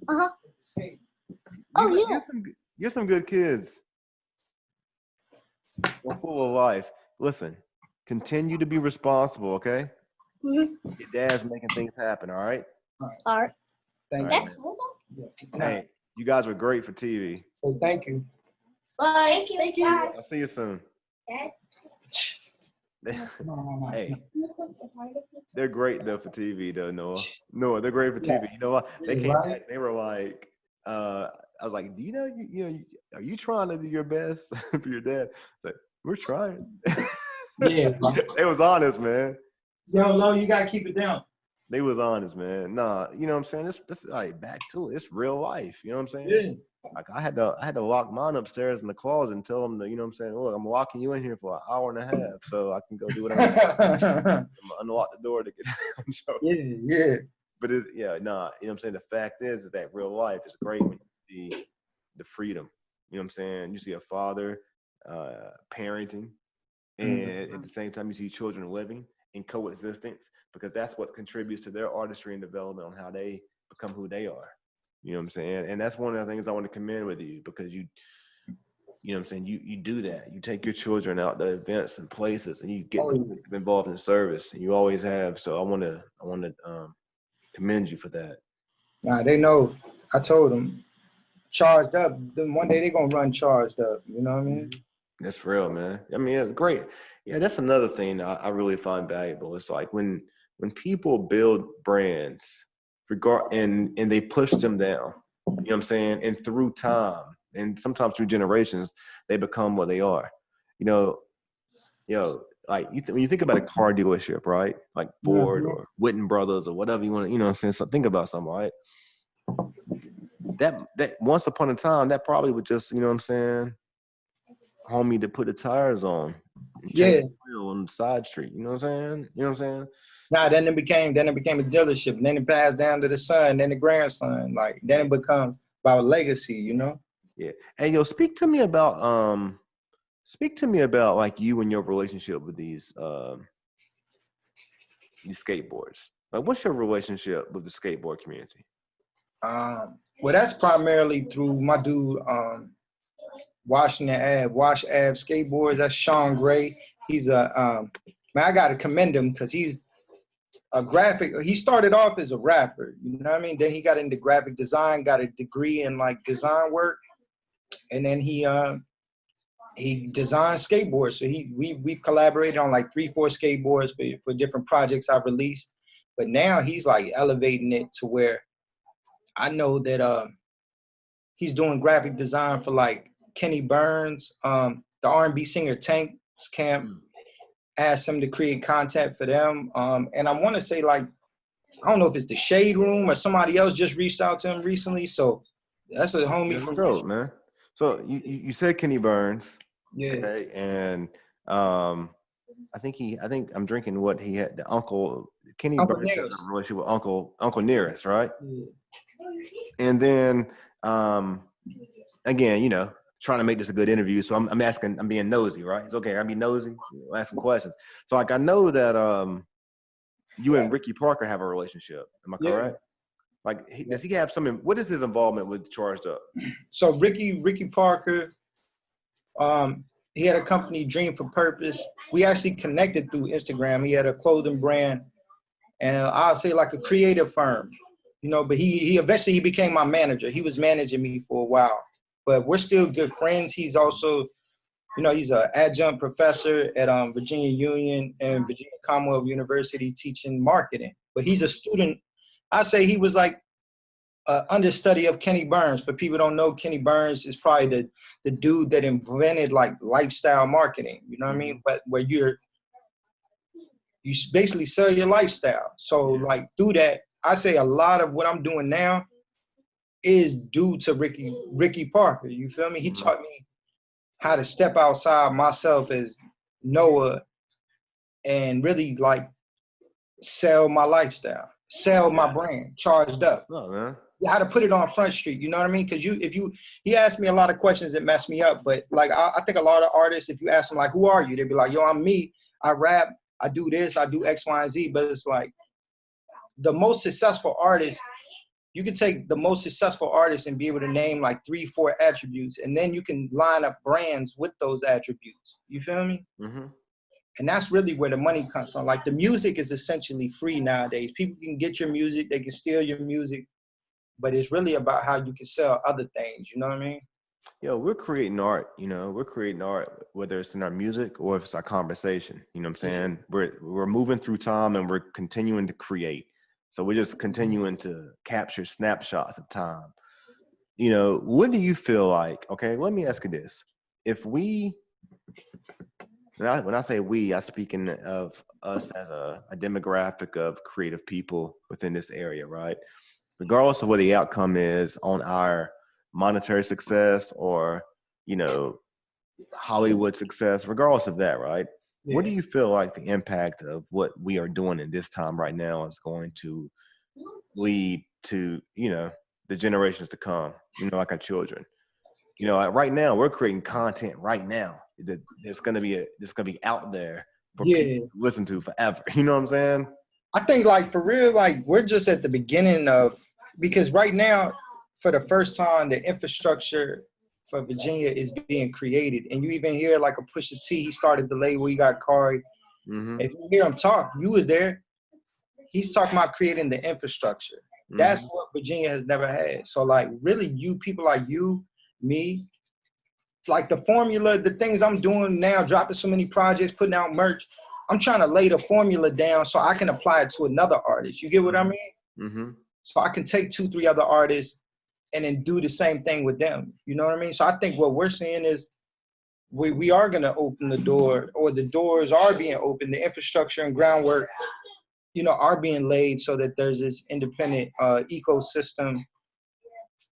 Uh-huh. Yeah. You're some good kids. You're full of life. Listen, continue to be responsible, okay? Mm-hmm. Your dad's making things happen. All right. All right. Thank That's you. cool. Hey, you guys were great for TV. So thank you. Bye. Thank you. I'll see you soon. No. Hey, they're great though for TV though, Noah. Noah, they're great for TV. You know what? They came back. They were like, I was like, do you know, are you trying to do your best for your dad? It's like, we're trying. Yeah, They was honest, man. Yo, Lo, you gotta keep it down. They was honest, man. Nah, you know what I'm saying? This is like back to it. It's real life. You know what I'm saying? Yeah. Like I had to lock mine upstairs in the closet and tell them to, you know what I'm saying? Look, I'm locking you in here for an hour and a half so I can go do what I'm gonna unlock the door to get out. So, Yeah. but you know what I'm saying? The fact is that real life is great when you see the freedom. You know what I'm saying? You see a father parenting, and at the same time you see children living in coexistence, because that's what contributes to their artistry and development on how they become who they are. You know what I'm saying? And that's one of the things I want to commend with you, because you know what I'm saying, you do that. You take your children out to events and places, and you get involved in service, and you always have. So I want to commend you for that. Nah, they know. I told them, Charged Up. Then one day they're gonna run Charged Up. You know what I mean? That's real, man. I mean, it's great. Yeah, that's another thing I really find valuable. It's like when people build brands, and they push them down, you know what I'm saying? And through time, and sometimes through generations, they become what they are. You know, like when you think about a car dealership, right? Like Ford or Whitten Brothers or whatever you want to, you know what I'm saying? So think about something, right? That once upon a time, that probably would just, you know what I'm saying, homie to put the tires on. Yeah. On the side street, you know what I'm saying? You know what I'm saying? Nah, then it became a dealership, and then it passed down to the son, then the grandson. Like then it becomes about legacy, you know? Yeah. Hey, yo, speak to me about like you and your relationship with these skateboards. Like, what's your relationship with the skateboard community? Well, that's primarily through my dude, Wash Ave Skateboards. That's Sean Gray. He's a man. I gotta commend him because he's a graphic. He started off as a rapper, you know what I mean? Then he got into graphic design, got a degree in like design work, and then he designed skateboards. So we've collaborated on like 3-4 skateboards for different projects I've released. But now he's like elevating it to where I know that he's doing graphic design for like Kenny Burns, the R&B singer Tank's camp. Asked him to create content for them. And I want to say, like, I don't know if it's the Shade Room or somebody else just reached out to him recently. So that's a homie from dope, man. So you said Kenny Burns. Yeah. Okay. And I think I'm drinking what he had, the Kenny Burns has a relationship with Uncle Nearest, right? Yeah. And then again, you know, trying to make this a good interview, so I'm being nosy, right? It's okay, I'll be nosy, ask some questions. So like, I know that you and Ricky Parker have a relationship. Am I correct? Like, does he have what is his involvement with Charged Up? So Ricky Parker, he had a company, Dream for Purpose. We actually connected through Instagram. He had a clothing brand, and I'll say like a creative firm, you know. But he eventually became my manager. He was managing me for a while. But we're still good friends. He's also, you know, he's an adjunct professor at Virginia Union and Virginia Commonwealth University teaching marketing. But he's a student. I say he was like an understudy of Kenny Burns. For people who don't know, Kenny Burns is probably the dude that invented like lifestyle marketing. You know what I mean? But where you basically sell your lifestyle. So like through that, I say a lot of what I'm doing now is due to Ricky Parker. You feel me? He taught me how to step outside myself as Noah and really like sell my lifestyle, sell my brand, Charged Up. Oh, man. How to put it on Front Street, you know what I mean? Because he asked me a lot of questions that messed me up, but like I think a lot of artists, if you ask them like, who are you? They'd be like, yo, I'm me. I rap, I do this, I do X, Y, and Z. But it's like the most successful artist. You can take the most successful artists and be able to name like 3-4 attributes, and then you can line up brands with those attributes. You feel me? Mm-hmm. And that's really where the money comes from. Like the music is essentially free nowadays. People can get your music, they can steal your music, but it's really about how you can sell other things. You know what I mean? Yo, we're creating art, we're creating art, whether it's in our music or if it's our conversation, you know what I'm saying? We're moving through time and we're continuing to create. So we're just continuing to capture snapshots of time. What do you feel like? Okay, let me ask you this. If we, when I say we, I'm speaking of us as a demographic of creative people within this area, right? Regardless of what the outcome is on our monetary success or, Hollywood success, regardless of that, right? Yeah. What do you feel like the impact of what we are doing in this time right now is going to lead to, the generations to come, like our children? Like right now we're creating content right now that it's gonna be out there for people to listen to forever. You know what I'm saying? I think like for real, like we're just at the beginning of, because right now, for the first time, the infrastructure for Virginia is being created. And you even hear like a Pusha T, he started the label, he got Kari. Mm-hmm. If you hear him talk, you was there. He's talking about creating the infrastructure. Mm-hmm. That's what Virginia has never had. So like really people like you, me, like the formula, the things I'm doing now, dropping so many projects, putting out merch, I'm trying to lay the formula down so I can apply it to another artist. You get what I mean? Mm-hmm. So I can take 2-3 other artists and then do the same thing with them. You know what I mean? So I think what we're seeing is we are going to open the door, or the doors are being opened. The infrastructure and groundwork, are being laid so that there's this independent ecosystem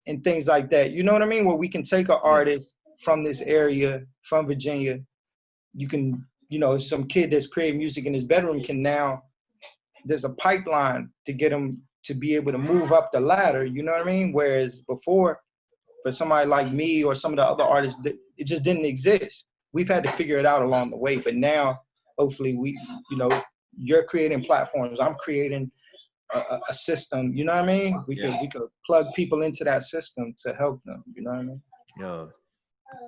and things like that. You know what I mean? Where we can take an artist from this area, from Virginia. You can, some kid that's creating music in his bedroom can now, there's a pipeline to get him to be able to move up the ladder, you know what I mean? Whereas before, for somebody like me or some of the other artists, it just didn't exist. We've had to figure it out along the way, but now, hopefully you're creating platforms, I'm creating a system, you know what I mean? We could plug people into that system to help them, you know what I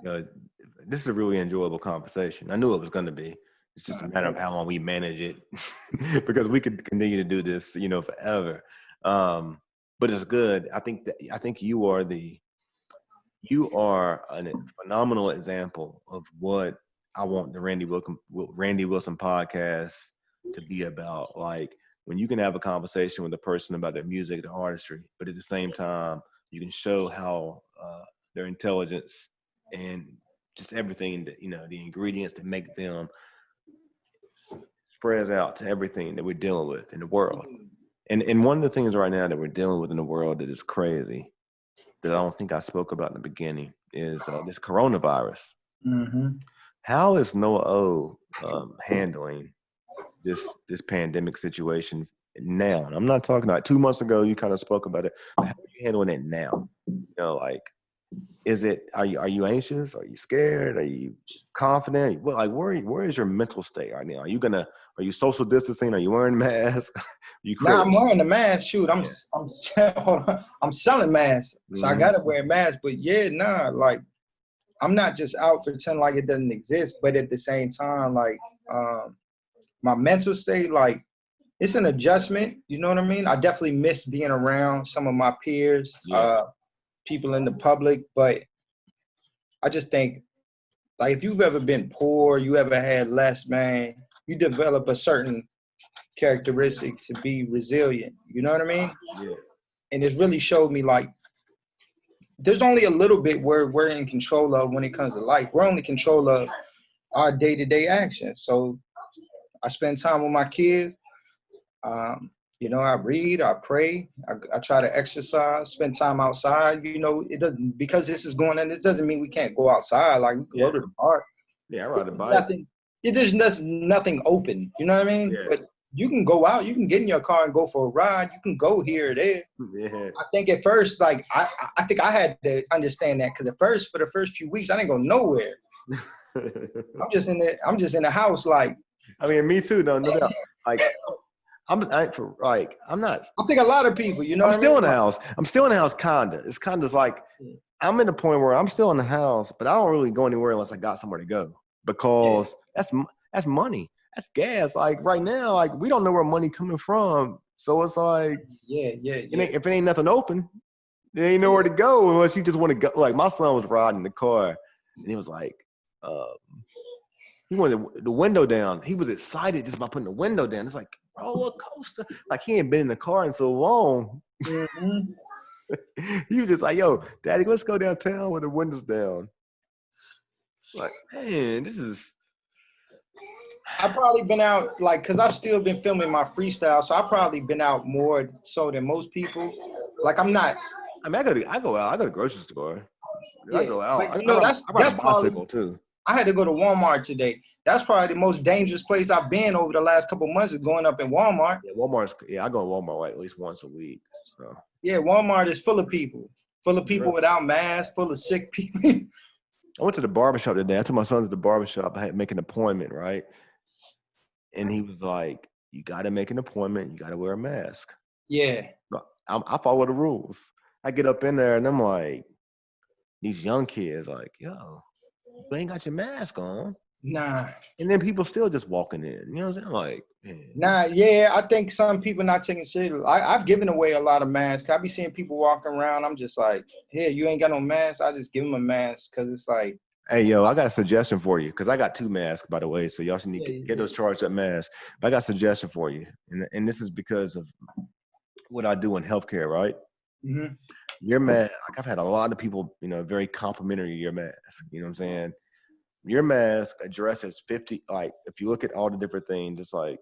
mean? This is a really enjoyable conversation. I knew it was going to be. It's just a matter of how long we manage it because we could continue to do this, forever. But it's good. I think you are a phenomenal example of what I want the Randy Wilson podcast to be about. Like when you can have a conversation with a person about their music, their artistry, but at the same time, you can show how their intelligence and just everything that, the ingredients that make them spreads out to everything that we're dealing with in the world. And one of the things right now that we're dealing with in the world that is crazy, that I don't think I spoke about in the beginning, is this coronavirus. Mm-hmm. How is Noah O handling this pandemic situation now? And I'm not talking about 2 months ago, you kind of spoke about it, but how are you handling it now? Are you anxious? Are you scared? Are you confident? Where is your mental state right now? Are you social distancing? Are you wearing masks? I'm wearing the mask. Shoot, I'm selling masks, so I gotta wear a mask. But I'm not just out pretending like it doesn't exist. But at the same time, my mental state, it's an adjustment. You know what I mean? I definitely miss being around some of my peers. People in the public, but I just think if you've ever been poor, you ever had less, man, you develop a certain characteristic to be resilient. You know what I mean? Yeah. And it's really showed me there's only a little bit where we're in control of when it comes to life. We're only in control of our day-to-day actions. So I spend time with my kids. I read, I pray, I try to exercise, spend time outside. It doesn't, because this is going on, this doesn't mean we can't go outside. We can go to the park. Yeah, I ride a bike. There's nothing open. You know what I mean? Yeah. But you can go out, you can get in your car and go for a ride. You can go here or there. Yeah. I think at first, I think I had to understand that, because for the first few weeks, I didn't go nowhere. I'm just in the house. Me too, though. No doubt. I'm not. I think a lot of people, I'm still in the house. I'm still in the house, kinda. It's kind of I'm in the point where I'm still in the house, but I don't really go anywhere unless I got somewhere to go, because that's money. that's gas. Like right now, like we don't know where money coming from. So it's like, yeah. If it ain't nothing open, there ain't nowhere to go unless you just want to go. Like my son was riding the car, and he was like, he wanted the window down. He was excited just by putting the window down. It's like roller coaster. Like he ain't been in the car in so long. Mm-hmm. He was just like, yo, Daddy, let's go downtown with the windows down. Like, man, this is. I've probably been out, like, because I've still been filming my freestyle, so I've probably been out more so than most people. Like, I'm not. I mean, I go out. I go to the grocery store. Yeah, I go out. But, you know, I ride a bicycle, probably, too. I had to go to Walmart today. That's probably the most dangerous place I've been over the last couple of months is going up in Walmart. Yeah, I go to Walmart like at least once a week. So. Yeah, Walmart is full of people without masks, full of sick people. I went to the barbershop today. I took my son to the barbershop. I had to make an appointment, right? And he was like, you got to make an appointment. You got to wear a mask. Yeah. I follow the rules. I get up in there and I'm like, these young kids like, yo, you ain't got your mask on. Nah. And then people still just walking in. You know what I'm saying? Like, man. Nah, yeah, I think some people not taking it serious. I've given away a lot of masks. I be seeing people walking around. I'm just like, here, you ain't got no mask. I just give them a mask because it's like. Hey, yo, I got a suggestion for you because I got 2 masks, by the way. So y'all should need to get those charged up masks. But I got a suggestion for you. And this is because of what I do in healthcare, right? Mm-hmm. Your mask, like I've had a lot of people, very complimentary of your mask. You know what I'm saying? Your mask addresses 50, like if you look at all the different things, it's like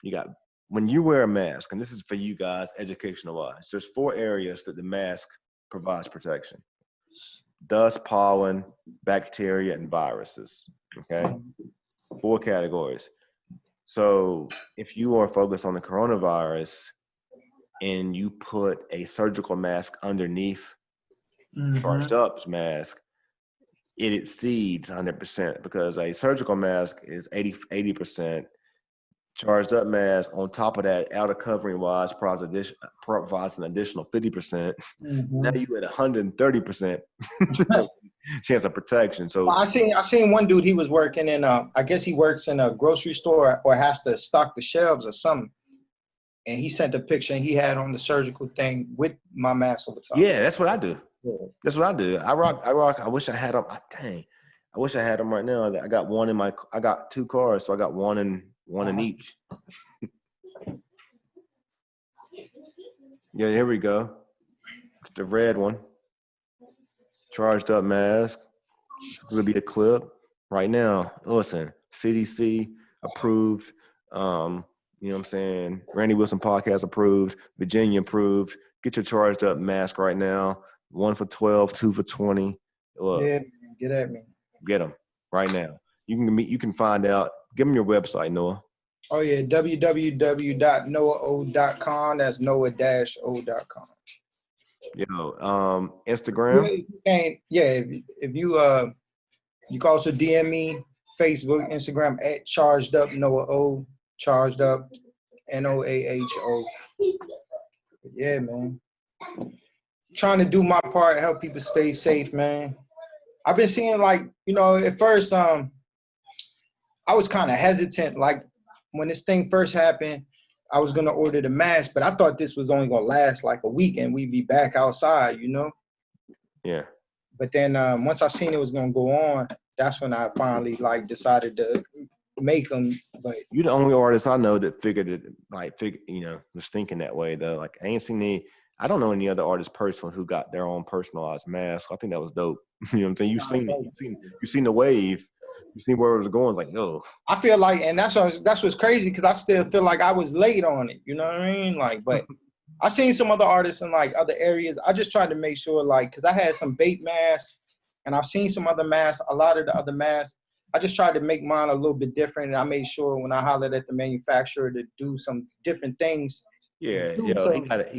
you got, when you wear a mask, and this is for you guys educational wise, there's 4 areas that the mask provides protection. Dust, pollen, bacteria, and viruses, okay? 4 categories. So if you are focused on the coronavirus and you put a surgical mask underneath Charged Up's mask, it exceeds 100% because a surgical mask is 80%. Charged Up mask on top of that, outer covering wise, provides an additional 50%. Now you at 130% chance of protection. So I seen one dude. He was working in I guess he works in a grocery store or has to stock the shelves or something. And he sent a picture and he had on the surgical thing with my mask over top. Yeah, that's what I do. Yeah. That's what I do. I rock. I wish I had them. Dang, I wish I had them right now. I got one in I got 2 cars, so I got one in each. Yeah, here we go. It's the red one. Charged Up mask. It's gonna be a clip right now. Listen, CDC approved. You know what I'm saying? Randy Wilson podcast approved. Virginia approved. Get your Charged Up mask right now. 1 for $12, 2 for $20. Look, Yeah, get at me. Get them right now. You can find out. Give them your website, Noah. Oh yeah, www.noah.com. That's noah-o.com. Instagram. If you you can also DM me, Facebook, Instagram at Charged Up Noah O, Charged Up NOAHO. Yeah, man. Trying to do my part, help people stay safe, man. I've been seeing at first I was kind of hesitant. Like when this thing first happened, I was gonna order the mask, but I thought this was only gonna last like a week and we'd be back outside, Yeah. But then once I seen it was gonna go on, that's when I finally decided to make them. But you're the only artist I know that figured it, was thinking that way though. Like I don't know any other artists personally who got their own personalized mask. I think that was dope. You know what I'm saying? You've seen the wave. You seen where it was going. It's like, no. I feel like, and that's what's crazy because I still feel like I was late on it. You know what I mean? But I seen some other artists in other areas. I just tried to make sure because I had some bait masks, and I've seen some other masks. A lot of the other masks, I just tried to make mine a little bit different, and I made sure when I hollered at the manufacturer to do some different things. Yeah, he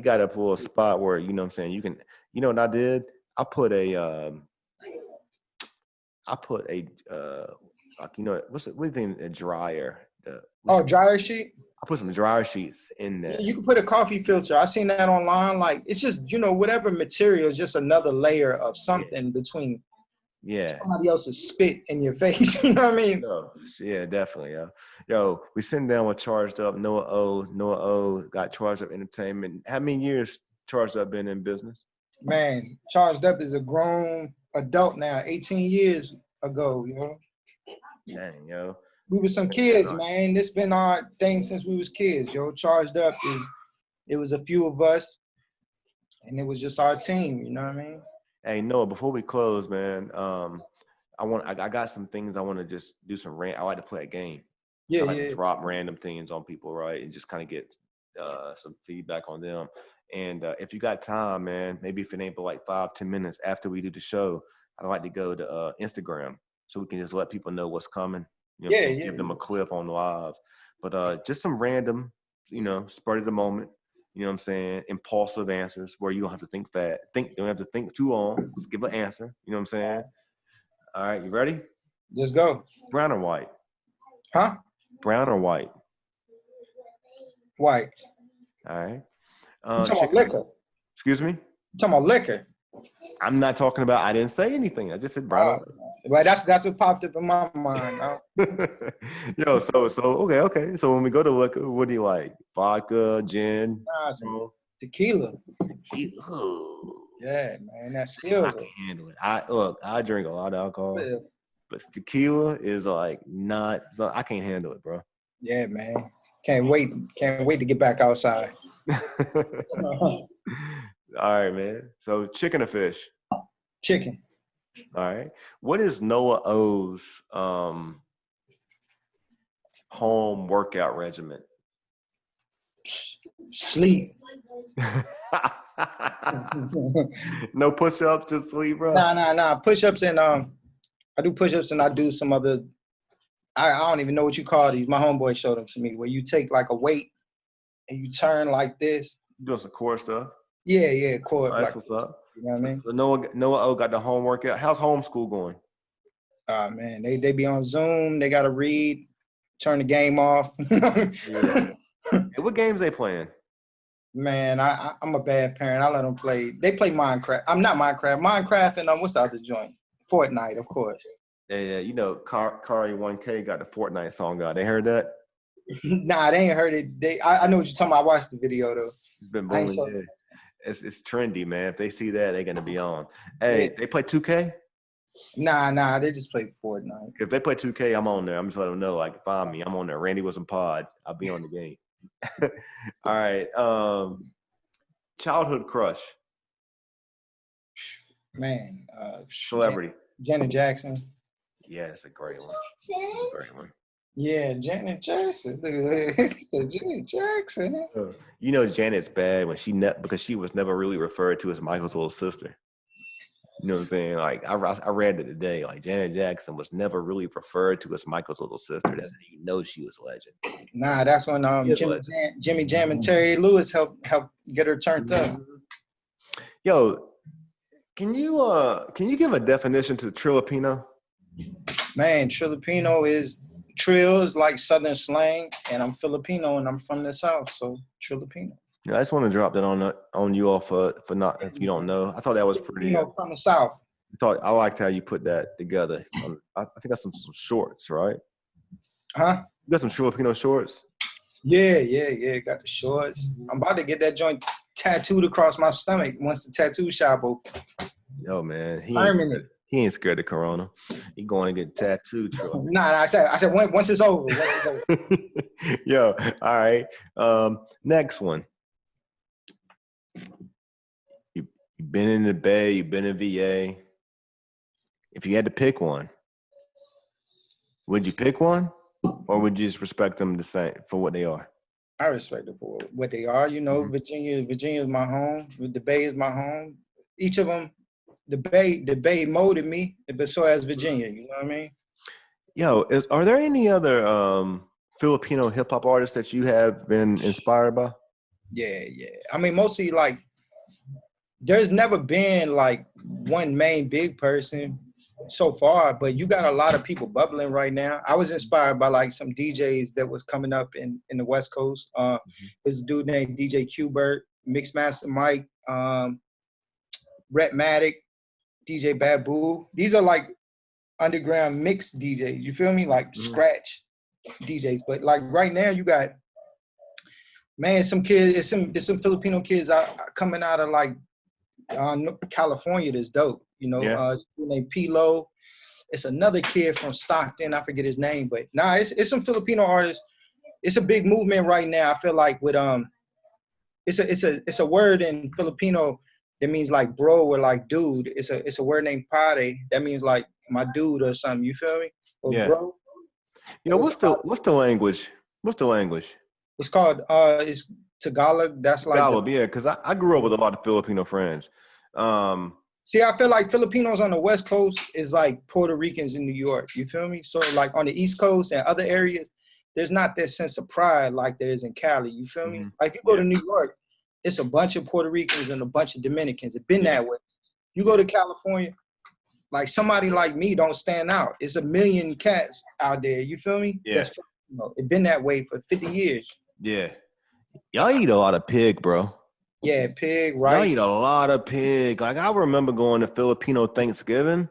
got a little spot where you know what I'm saying. You can, what I did? I put a what's the thing? A dryer. Dryer sheet. I put some dryer sheets in there. You can put a coffee filter. I seen that online. It's just whatever material is just another layer of something between Yeah. Somebody else's spit in your face. You know what I mean? No, yeah, definitely. Yo, we sitting down with Charged Up, Noah O. Noah O got Charged Up Entertainment. How many years Charged Up been in business? Man, Charged Up is a grown adult now, 18 years ago, you know. Dang, yo. We were some kids, man. This been our thing since we was kids, yo. Charged Up it was a few of us, and it was just our team, you know what I mean? Hey, Noah, before we close, man, I got some things I want to just do I like to play a game. Yeah, I like yeah. to drop random things on people, right? And just kind of get some feedback on them. And if you got time, man, maybe if it ain't but like 5-10 minutes after we do the show, I'd like to go to Instagram so we can just let people know what's coming. You know, give them a clip on live. But just some random, spur of the moment, you know what I'm saying, impulsive answers where you don't have to think fast. You don't have to think too long. Just give an answer. You know what I'm saying? All right, you ready? Let's go. Brown or white? Huh? Brown or white? White. All right. You talking about liquor? Excuse me? You talking about liquor? I'm not talking about, I didn't say anything. I just said brown. Well, that's what popped up in my mind. Yo, okay. So when we go to liquor, what do you like? Vodka, gin? Tequila. Tequila. Yeah, man, that's silver. I can handle it. I drink a lot of alcohol, Yeah. but tequila is like I can't handle it, bro. Yeah, man. Can't wait to get back outside. All right, man. So chicken or fish? Chicken. All right. What is Noah O's home workout regimen? Sleep. No push-ups, just sleep, bro? Nah. Push-ups and I do push-ups and I do some other. I don't even know what you call these. My homeboy showed them to me, where you take like a weight and you turn like this. You doing some core stuff? Yeah, core. That's what's up. You know what I mean? So Noah O got the home workout. How's homeschool going? Man, they be on Zoom. They gotta read, turn the game off. Yeah. Hey, what games they playing? Man, I'm a bad parent. I let them play. They play Minecraft. I'm not Minecraft. Minecraft and what's the other joint? Fortnite, of course. Yeah. You know, Kari 1K got the Fortnite song out. They heard that? Nah, they ain't heard it. I know what you're talking about. I watched the video though. It's been booming. Yeah. It's trendy, man. If they see that, they're gonna be on. Hey, They play 2K? Nah, they just play Fortnite. If they play 2K, I'm on there. I'm just letting them know, like, find me. I'm on there. Randy Wilson Pod. I'll be on the game. All right. Childhood crush. Man, celebrity. Janet Jackson. Yeah, it's a great one. Yeah, Janet Jackson. Janet Jackson. You know Janet's bad when because she was never really referred to as Michael's little sister. You know what I'm saying? Like I read it today. Like Janet Jackson was never really referred to as Michael's little sister. That's how you know she was a legend. Nah, that's when Jimmy Jam and Terry Lewis helped get her turned up. Yo, can you give a definition to Trilipino? Man, Trilipino is Trill is like Southern slang, and I'm Filipino and I'm from the South, so Trilipino. Yeah, I just want to drop that on you all for not, if you don't know. I thought that was pretty. From the South. I liked how you put that together. I think that's some shorts, right? Huh? You got some Filipino shorts? Yeah. Got the shorts. I'm about to get that joint tattooed across my stomach once the tattoo shop open. Yo, man, he ain't scared of Corona. He going to get tattooed. Nah, I said once it's over. Yo, all right. Next one. You've been in the Bay, you've been in VA. If you had to pick one, would you pick one, or would you just respect them the same for what they are? I respect them for what they are. You know, Virginia is my home. The Bay is my home. Each of them, the Bay molded me, but so has Virginia. You know what I mean? Yo, are there any other Filipino hip hop artists that you have been inspired by? Yeah. I mean, mostly like, there's never been like one main big person so far, but you got a lot of people bubbling right now. I was inspired by like some DJs that was coming up in the West Coast. There's a dude named DJ Qbert, Mixmaster Mike, Rhett Matic, DJ Babu. These are like underground mix DJs. You feel me? Like scratch DJs. But like right now, you got some kids. It's some Filipino kids coming out of like California. That's dope. You know, it's named Pilo. It's another kid from Stockton. I forget his name, but it's some Filipino artists. It's a big movement right now. I feel like with it's a word in Filipino that means like bro or like dude. It's a word named pare that means like my dude or something. You feel me? Or bro. What's the language? What's the language? It's called it's Tagalog. That's like Tagalog, because I grew up with a lot of Filipino friends. See, I feel like Filipinos on the West Coast is like Puerto Ricans in New York. You feel me? So like on the East Coast and other areas, there's not that sense of pride like there is in Cali. You feel me? Like you go to New York, it's a bunch of Puerto Ricans and a bunch of Dominicans. It's been that way. You go to California, like somebody like me don't stand out. It's a million cats out there. You feel me? Yeah. It's been that way for 50 years. Yeah. Y'all eat a lot of pig, bro. Yeah, pig, rice. Y'all eat a lot of pig. Like I remember going to Filipino Thanksgiving.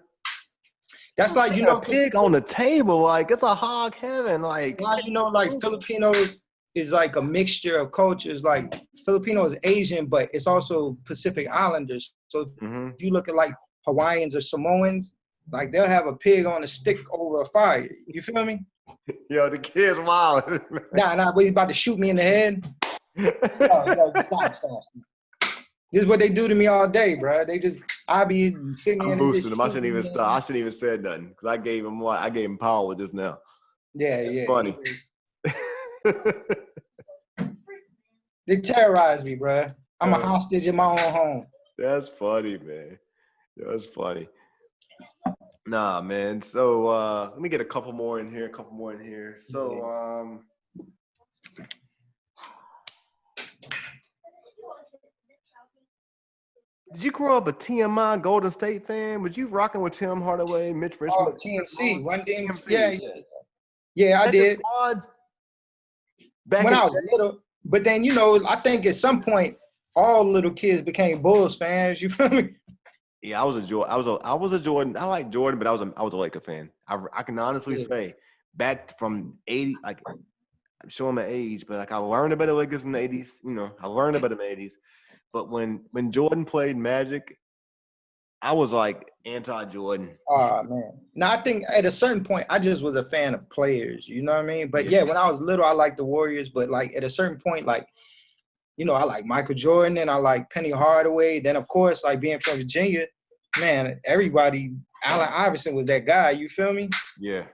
That's like, pig on the table. Like it's a hog heaven. Like, like Filipinos is like a mixture of cultures. Like Filipino is Asian, but it's also Pacific Islanders. So if you look at like Hawaiians or Samoans, like they'll have a pig on a stick over a fire. You feel me? Yo, the kid's wild. Nah, but he's about to shoot me in the head. Stop. This is what they do to me all day, bro. I be sitting here. I'm boosting him. I shouldn't even stop. I shouldn't even said nothing because I gave him power with this now. Yeah. Funny. They terrorize me, bro. I'm a hostage in my own home. That's funny, man. That's funny. Nah, man. So let me get a couple more in here. So did you grow up a TMI Golden State fan? Was you rocking with Tim Hardaway, Mitch Richmond? Oh, TMC. Run DMC. Yeah, I did. When I was little. But then, I think at some point, all little kids became Bulls fans. You feel me? Yeah, I was a Jordan. I like Jordan, but I was a Laker fan. I can honestly say, back from 80, like I'm showing my age, but like I learned about the Lakers in the 80s. I learned about them in the 80s. But when Jordan played Magic, I was like anti-Jordan. Oh, man. Now, I think at a certain point, I just was a fan of players. You know what I mean? But yeah, when I was little, I liked the Warriors. But like at a certain point, like, I like Michael Jordan and I like Penny Hardaway. Then, of course, like being from Virginia, man, everybody, Allen Iverson was that guy. You feel me? Yeah.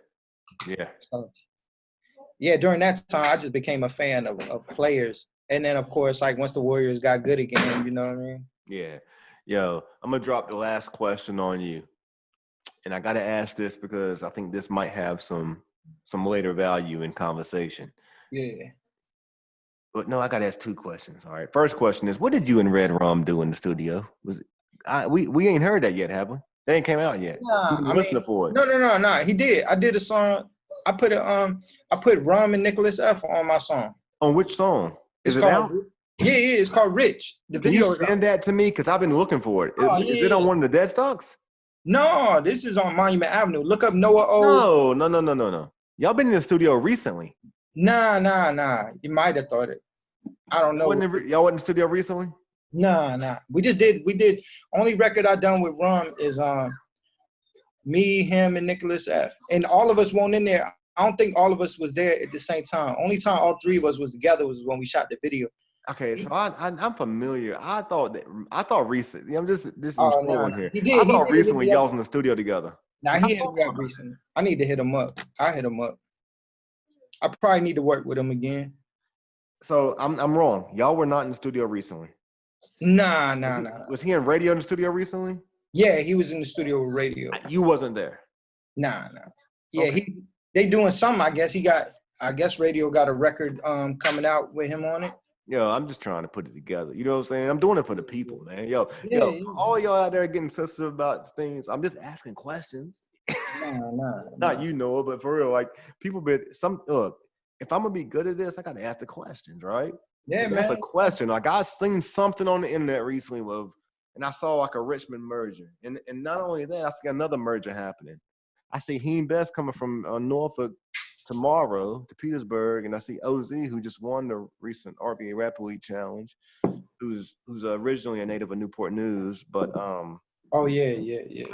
So, yeah, during that time, I just became a fan of players. And then, of course, like once the Warriors got good again, you know what I mean? Yeah. Yo, I'm going to drop the last question on you. And I got to ask this because I think this might have some later value in conversation. Yeah. But no, I got to ask two questions. All right. First question is, what did you and Red Rum do in the studio? We ain't heard that yet, have we? They ain't came out yet. Nah, listening for it. No. He did. I did a song. I put Rum and Nicholas F on my song. On which song? Is it out? Yeah, it's called Rich. Can you send that to me? Because I've been looking for it. Is it on one of the Deadstocks? No, this is on Monument Avenue. Look up Noah O. No. Y'all been in the studio recently? Nah. You might have thought it. I don't know. Y'all wasn't in the studio recently? Nah. We did. Only record I done with Rum is me, him, and Nicholas F. And all of us weren't in there. I don't think all of us was there at the same time. Only time all three of us was together was when we shot the video. Okay, so I'm familiar. I thought recently. I'm just trolling here. I thought recently y'all was in the studio together. Nah, he hit me up recently. I need to hit him up. I hit him up. I probably need to work with him again. So I'm wrong. Y'all were not in the studio recently. Nah. Was he in radio in the studio recently? Yeah, he was in the studio with radio. You wasn't there. Nah. Yeah, okay. They doing something. I guess radio got a record coming out with him on it. Yo, I'm just trying to put it together. You know what I'm saying? I'm doing it for the people, man. Yo, all y'all out there getting sensitive about things. I'm just asking questions. Nah. Not you know, but for real, like people if I'm gonna be good at this, I gotta ask the questions, right? Yeah, man. That's a question. Like I seen something on the internet recently and and I saw like a Richmond merger. And not only that, I see another merger happening. I see Heen Best coming from Norfolk tomorrow to Petersburg, and I see OZ, who just won the recent RBA Rap League Challenge, who's originally a native of Newport News, but Oh yeah.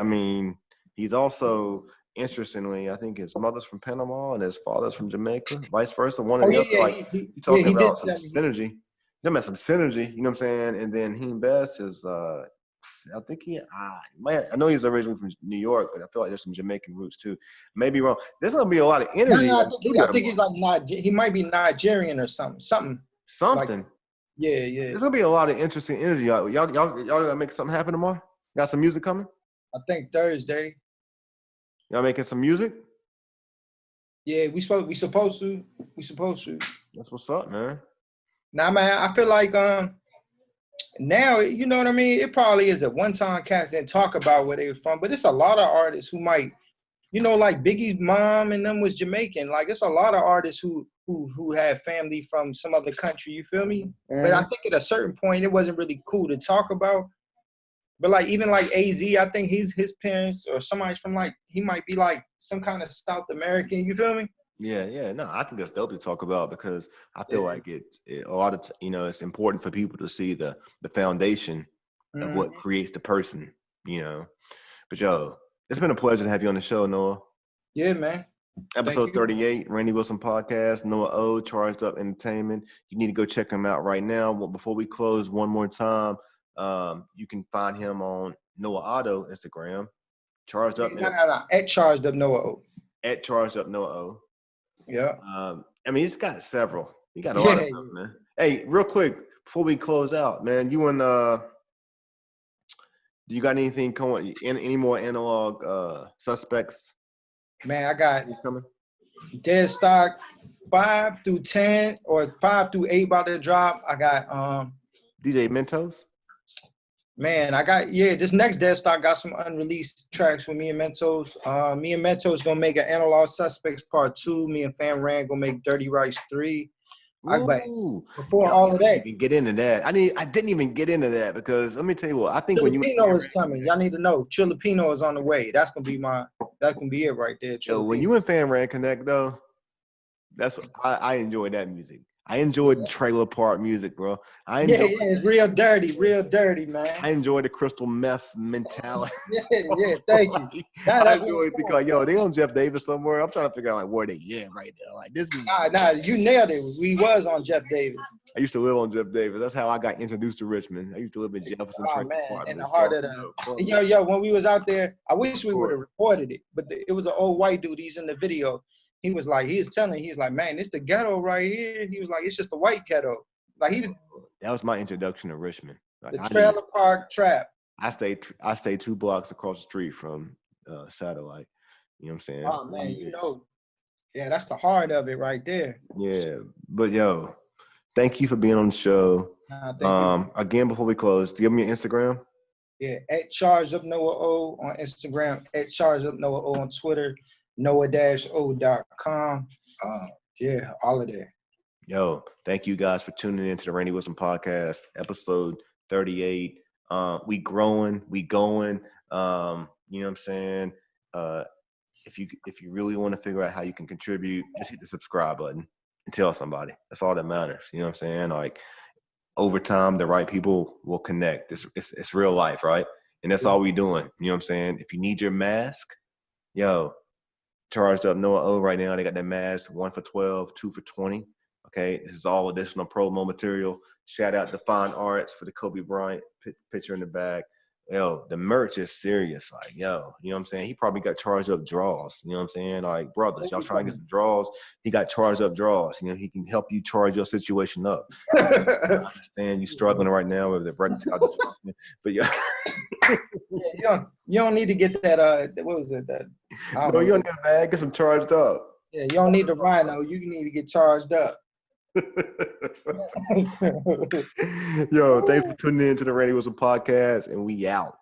I mean, he's also, interestingly, I think his mother's from Panama and his father's from Jamaica, vice versa. One and the other. Like, you talking about some synergy. You about some synergy, you know what I'm saying? And then Heen Best is, I think I know he's originally from New York, but I feel like there's some Jamaican roots too. Maybe wrong. There's gonna be a lot of energy. No, I think he's like he might be Nigerian or something. Something. Like, yeah. There's gonna be a lot of interesting energy. Y'all gonna make something happen tomorrow? Got some music coming? I think Thursday. Y'all making some music? Yeah, we supposed to. That's what's up, man. Now, man, I feel like now, you know what I mean? It probably is a one-time cast didn't talk about where they were from, but it's a lot of artists who might, you know, like Biggie's mom and them was Jamaican. Like, it's a lot of artists who have family from some other country, you feel me? Mm-hmm. But I think at a certain point, it wasn't really cool to talk about. But like, even like AZ, I think his parents or somebody's from like, he might be like some kind of South American, you feel me? Yeah. No, I think that's dope to talk about because I feel like it a lot of, it's important for people to see the foundation of what creates the person, you know. But yo, it's been a pleasure to have you on the show, Noah. Yeah, man. Episode 38, Randy Wilson Podcast, Noah O, Charged Up Entertainment. You need to go check him out right now. Well, before we close, one more time, you can find him on Noah Otto Instagram, Charged Up. At Charged Up Noah O. At Charged Up Noah O. Yeah. I mean, he's got several. He got a lot of stuff, man. Hey, real quick before we close out, man, you and do you got anything coming? Any more analog suspects? Man, I got Deadstock 5 through 10 or 5 through 8 about to drop. I got DJ Mentos. Man, I got this next Deadstock got some unreleased tracks with me and Mentos. Me and Mentos gonna make an Analog Suspects Part 2. Me and Fam Rand gonna make Dirty Rice 3. Before all of that, get into that. I didn't even get into that because let me tell you what I think. Chillapino is coming. Y'all need to know. Chillapino is on the way. That's gonna be it right there. Yo, when you and Fam Rand connect though, that's what I enjoy that music. I enjoyed Trailer Park music, bro. It's real dirty, man. I enjoy the crystal meth mentality. Thank you. I enjoy it because, they on Jeff Davis somewhere. I'm trying to figure out like where they right now. Like this is nah, you nailed it. We was on Jeff Davis. I used to live on Jeff Davis. That's how I got introduced to Richmond. I used to live in Jefferson. In the heart of the when we was out there, I wish we would have recorded it, but it was an old white dude. He's in the video. He was like, man, it's the ghetto right here. He was like, it's just a white ghetto. Like that was my introduction to Richmond. Like, the Trailer Park Trap. I stayed 2 blocks across the street from Satellite. You know what I'm saying? Oh man, that's the heart of it right there. Yeah, but yo, thank you for being on the show. Again, before we close, do you have me your Instagram? Yeah, at ChargedUp Noah O on Instagram, at ChargedUp Noah O on Twitter. Noah-O.com. All of that. Yo, thank you guys for tuning in to the Randy Wilson Podcast, episode 38. We growing, we going. You know what I'm saying? If you really want to figure out how you can contribute, just hit the subscribe button and tell somebody. That's all that matters. You know what I'm saying? Like over time, the right people will connect. It's real life, right? And that's all we doing. You know what I'm saying? If you need your mask, Charged Up Noah O right now. They got that mask, 1 for $12, 2 for $20. Okay, this is all additional promo material. Shout out to Fine Arts for the Kobe Bryant picture in the back. Yo, the merch is serious. Like, you know what I'm saying? He probably got Charged Up draws. You know what I'm saying? Like, brothers, y'all trying to get some draws. He got Charged Up draws. He can help you charge your situation up. I understand you struggling right now with the breakfast. But you don't need to get that. What was it? You don't need that. Get some Charged Up. Yeah, you don't need the Rhino. You need to get charged up. Yo, thanks for tuning in to the Randy Wilson Podcast, and we out.